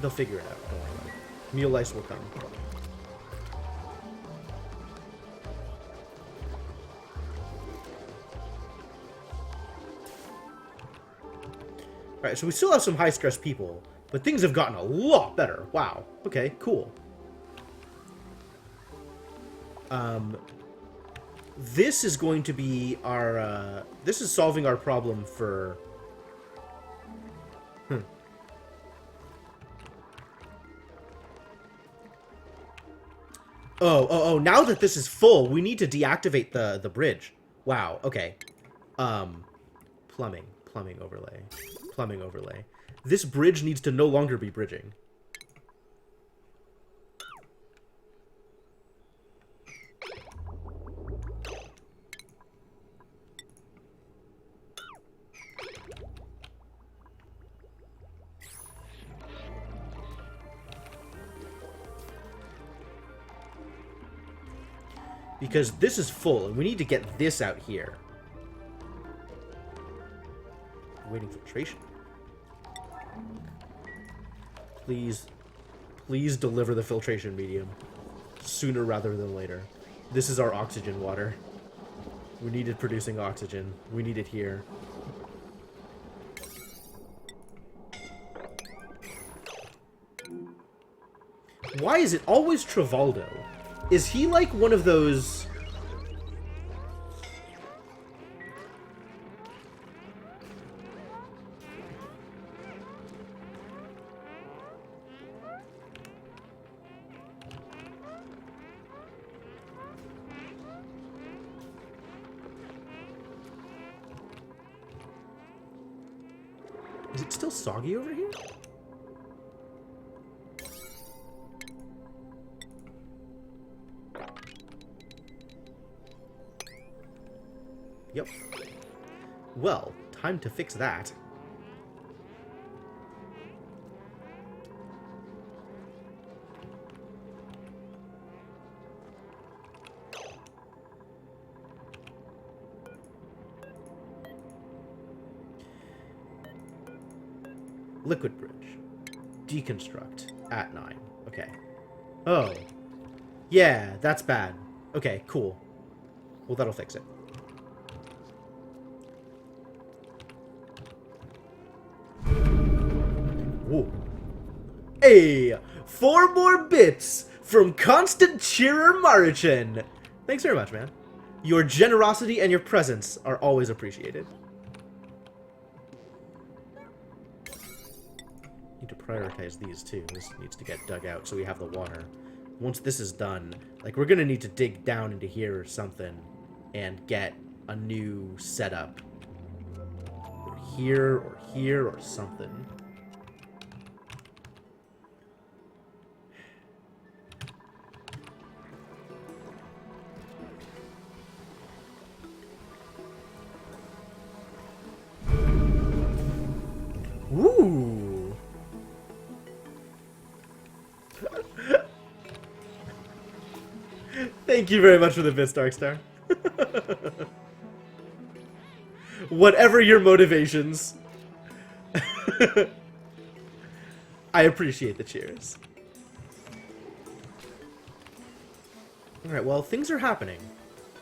They'll figure it out. Don't worry about it. Meal lice will come. Alright, so we still have some high-stress people, but things have gotten a lot better. Wow. Okay, cool. This is going to be our, this is solving our problem for... Oh, now that this is full, we need to deactivate the bridge. Wow, okay. Plumbing overlay. Plumbing overlay. This bridge needs to no longer be bridging. Because this is full, and we need to get this out here. Waiting filtration. Please deliver the filtration medium. Sooner rather than later. This is our oxygen water. We needed producing oxygen. We need it here. Why is it always Travaldo? Is he like one of those... Is it still soggy over here? Yep. Well, time to fix that. Liquid bridge. Deconstruct at 9. Okay. Oh. Yeah, that's bad. Okay, cool. Well, that'll fix it. Whoa. Hey! 4 more bits from Constant Cheerer Marichin. Thanks very much, man. Your generosity and your presence are always appreciated. Need to prioritize these too. This needs to get dug out so we have the water. Once this is done, like, we're gonna need to dig down into here or something and get a new setup. Or here or something. Ooh. Thank you very much for the bits, Darkstar. Whatever your motivations. I appreciate the cheers. Alright, well, things are happening.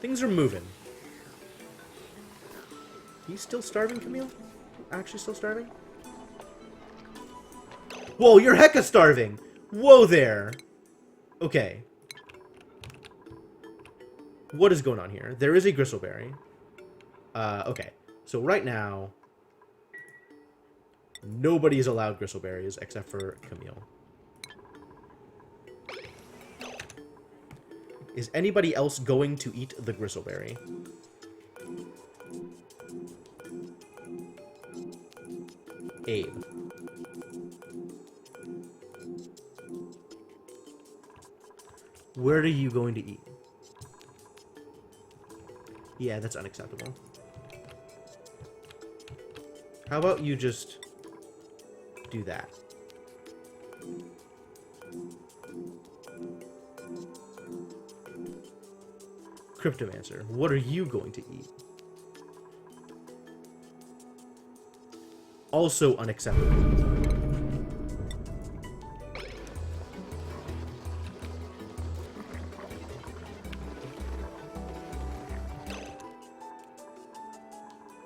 Things are moving. He's still starving, Camille? Actually still starving? Whoa, you're hecka starving! Whoa there! Okay. What is going on here? There is a gristleberry. Okay. So right now, nobody is allowed gristleberries except for Camille. Is anybody else going to eat the gristleberry? Abe. Where are you going to eat? Yeah, that's unacceptable. How about you just do that? Cryptomancer, what are you going to eat? Also unacceptable.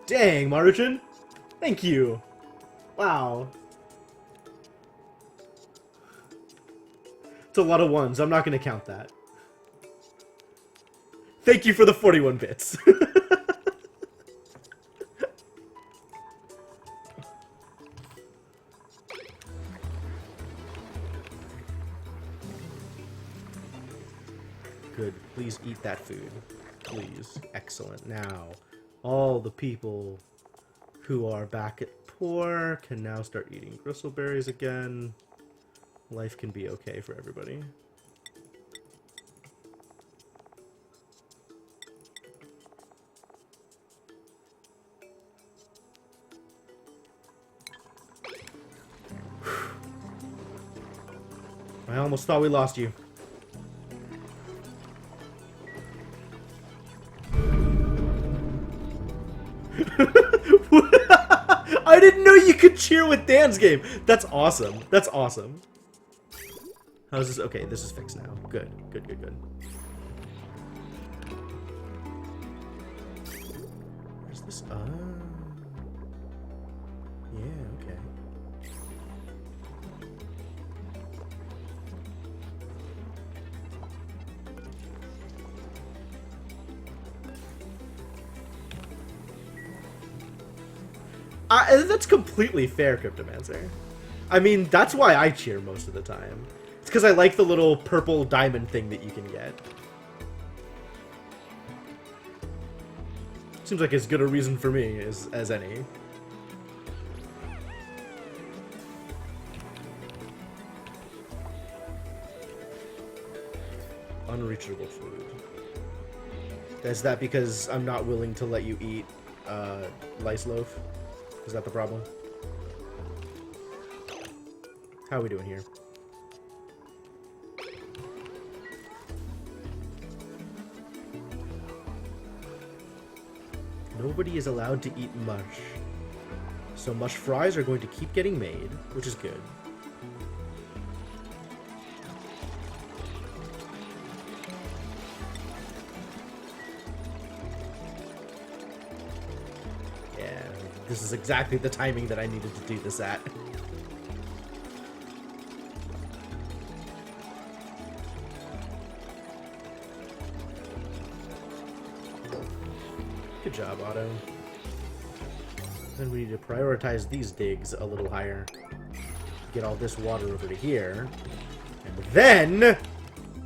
Dang, Maruchan! Thank you! Wow. It's a lot of ones. I'm not going to count that. Thank you for the 41 bits. Good. Please eat that food. Please. Excellent. Now, all the people who are back at poor can now start eating gristleberries again. Life can be okay for everybody. I almost thought we lost you. I didn't know you could cheer with Dan's game. That's awesome. That's awesome. How's this? Okay, this is fixed now. Good, good, good, good. Where's this? Yeah, okay. That's completely fair, Cryptomancer. I mean, that's why I cheer most of the time. It's because I like the little purple diamond thing that you can get. Seems like as good a reason for me as any. Unreachable food. Is that because I'm not willing to let you eat lice loaf? Is that the problem? How are we doing here? Nobody is allowed to eat mush. So mush fries are going to keep getting made, which is good. This is exactly the timing that I needed to do this at. Good job, Otto. Then we need to prioritize these digs a little higher. get all this water over to here. And then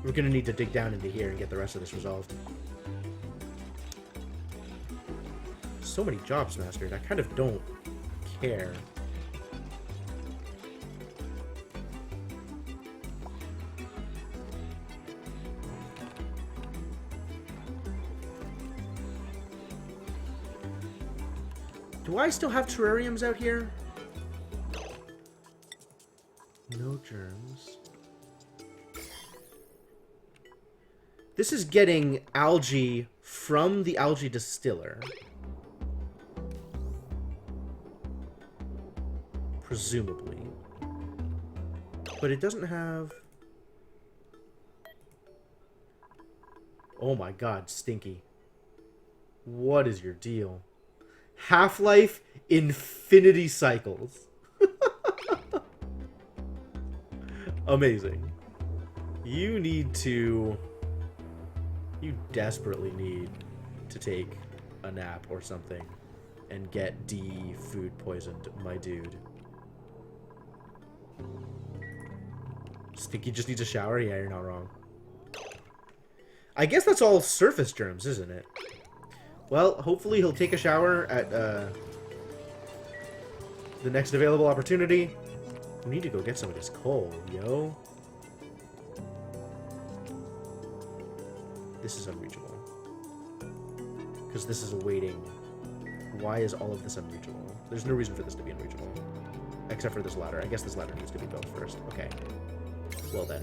we're going to need to dig down into here and get the rest of this resolved. So many jobs mastered. I kind of don't care. Do I still have terrariums out here? No germs. This is getting algae from the algae distiller. Presumably. But it doesn't have... Oh my god, Stinky. What is your deal? Half-life infinity cycles. Amazing. You need to... You desperately need to take a nap or something and get food poisoned, my dude. Stinky just needs a shower? Yeah, you're not wrong. I guess that's all surface germs, isn't it? Well, hopefully he'll take a shower at the next available opportunity. We need to go get some of this coal, yo. This is unreachable. Because this is awaiting. Why is all of this unreachable? There's no reason for this to be unreachable. Except for this ladder. I guess this ladder needs to be built first. Okay. Well then.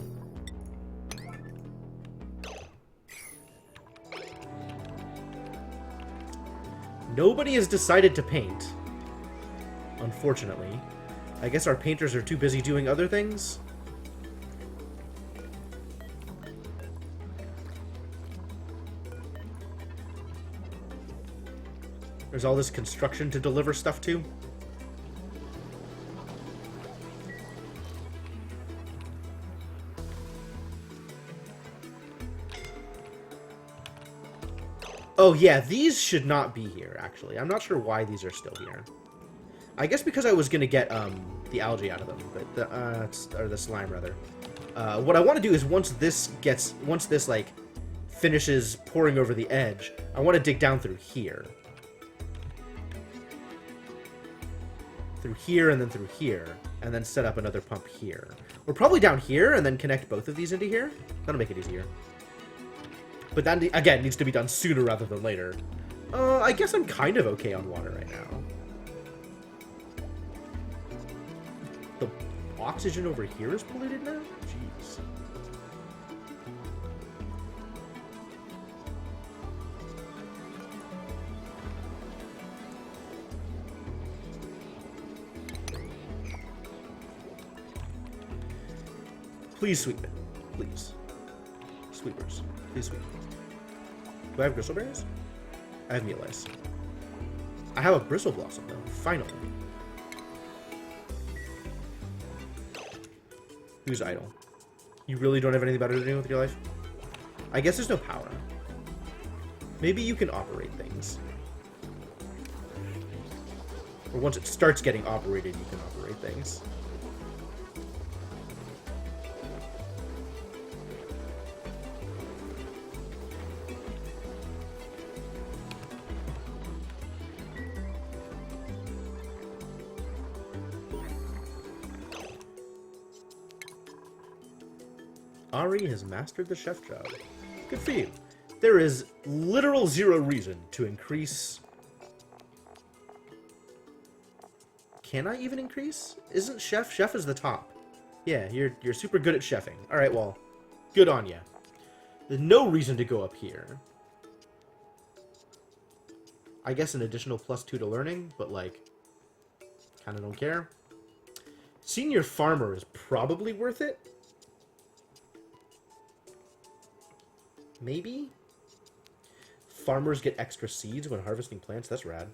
Nobody has decided to paint. Unfortunately. I guess our painters are too busy doing other things. There's all this construction to deliver stuff to. Oh yeah, these should not be here, actually. I'm not sure why these are still here. I guess because I was gonna get the algae out of them, but or the slime rather. What I want to do is once this like finishes pouring over the edge, I want to dig down through here. Through here and then through here, and then set up another pump here. We're probably down here and then connect both of these into here. That'll make it easier. But that, again, needs to be done sooner rather than later. I guess I'm kind of okay on water right now. The oxygen over here is polluted now? Jeez. Please sweep it. Please. Sweepers. Please sweep. Do I have gristle berries? I have meal ice. I have a bristle blossom, though. Finally. Who's idle? You really don't have anything better to do with your life? I guess there's no power. Maybe you can operate things. Or once it starts getting operated, you can operate things. Ari has mastered the chef job. Good for you. There is literal zero reason to increase... Can I even increase? Isn't chef? Chef is the top. Yeah, you're super good at chefing. Alright, well, good on ya. There's no reason to go up here. I guess an additional +2 to learning, but like, kinda don't care. Senior farmer is probably worth it. Maybe? Farmers get extra seeds when harvesting plants? That's rad.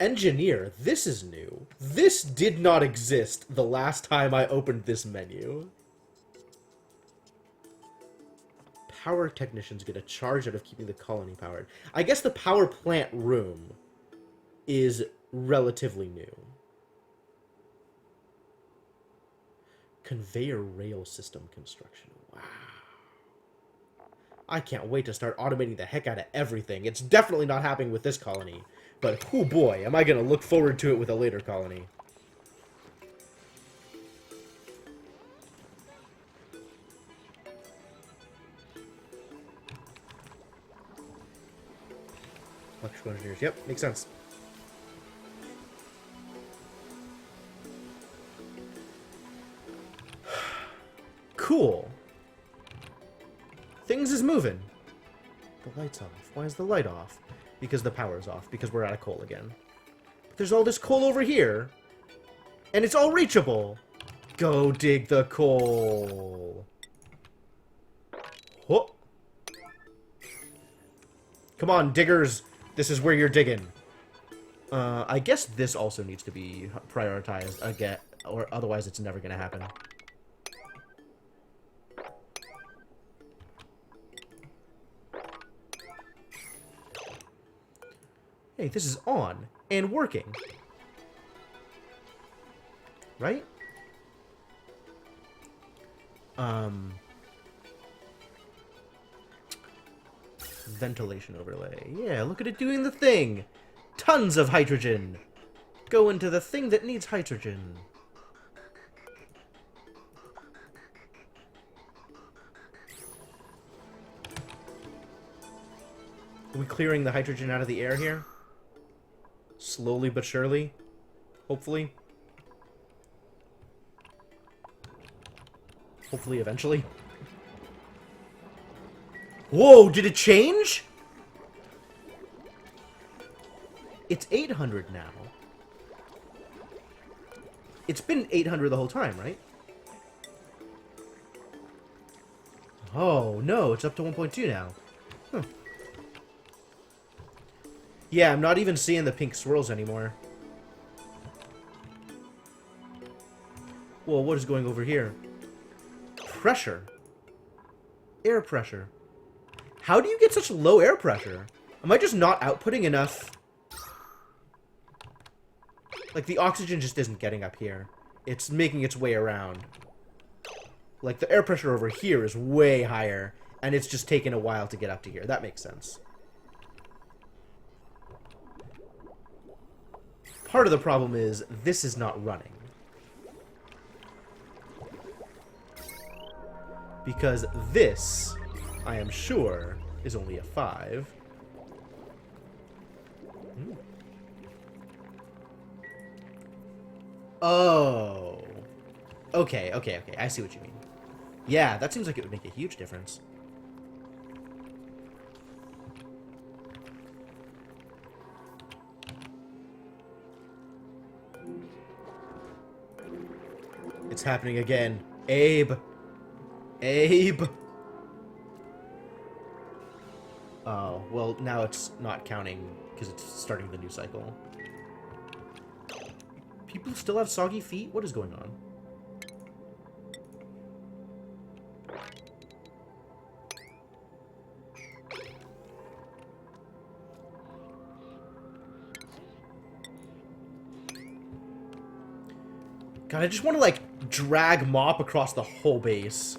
Engineer. This is new. This did not exist the last time I opened this menu. Power technicians get a charge out of keeping the colony powered. I guess the power plant room is relatively new. Conveyor rail system construction. Wow. I can't wait to start automating the heck out of everything. It's definitely not happening with this colony. But, oh boy, am I going to look forward to it with a later colony. Electrical engineers. Yep, makes sense. Cool. Things is moving. The light's off. Why is the light off? Because the power's off. Because we're out of coal again. But there's all this coal over here. And it's all reachable. Go dig the coal. Oh. Come on, diggers. This is where you're digging. I guess this also needs to be prioritized again, or otherwise it's never going to happen. Hey, this is on and working. Right? Ventilation overlay. Yeah, look at it doing the thing. Tons of hydrogen. Go into the thing that needs hydrogen. Are we clearing the hydrogen out of the air here? Slowly but surely. Hopefully. Hopefully eventually. Whoa, did it change? It's 800 now. It's been 800 the whole time, right? Oh, no, it's up to 1.2 now. Huh. Yeah, I'm not even seeing the pink swirls anymore. Whoa, what is going over here? Pressure. Air pressure. How do you get such low air pressure? Am I just not outputting enough? Like, the oxygen just isn't getting up here. It's making its way around. Like, the air pressure over here is way higher, and it's just taken a while to get up to here. That makes sense. Part of the problem is, this is not running. Because this, I am sure, is only a 5. Oh. Okay. I see what you mean. Yeah, that seems like it would make a huge difference. It's happening again. Abe. Oh, well, now it's not counting because it's starting the new cycle. People still have soggy feet? What is going on? God, I just want to, like, drag Mop across the whole base.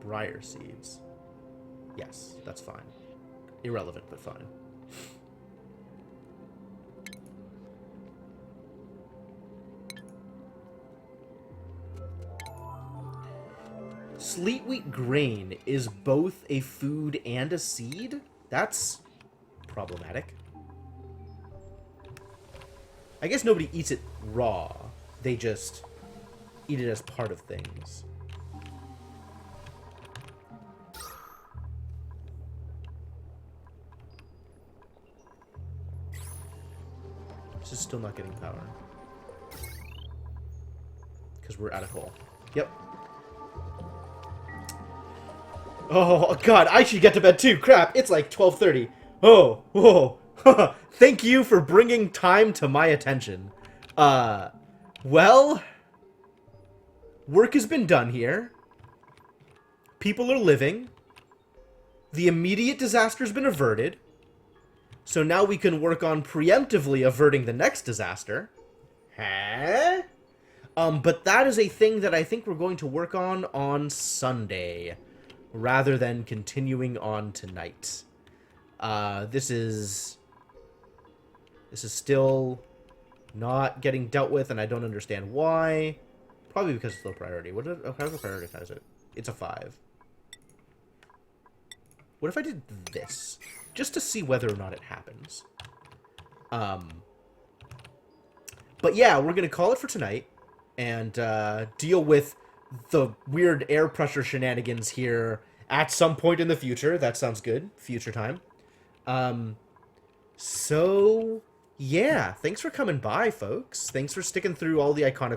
Briar seeds. Yes, that's fine. Irrelevant, but fine. Sleet wheat grain is both a food and a seed? That's problematic. I guess nobody eats it raw. They just eat it as part of things. This is still not getting power. Because we're out of coal. Yep. Oh, God, I should get to bed too. Crap, it's like 12:30. Oh, whoa. Thank you for bringing time to my attention. Well, work has been done here. People are living. the immediate disaster's been averted. So now we can work on preemptively averting the next disaster. Huh? But that is a thing that I think we're going to work on Sunday, rather than continuing on tonight. This is still not getting dealt with, and I don't understand why. Probably because it's low priority. How do I prioritize it? It's a 5. What if I did this? Just to see whether or not it happens. But yeah, we're going to call it for tonight. And deal with the weird air pressure shenanigans here at some point in the future. That sounds good. Future time. So, yeah. Thanks for coming by, folks. Thanks for sticking through all the iconic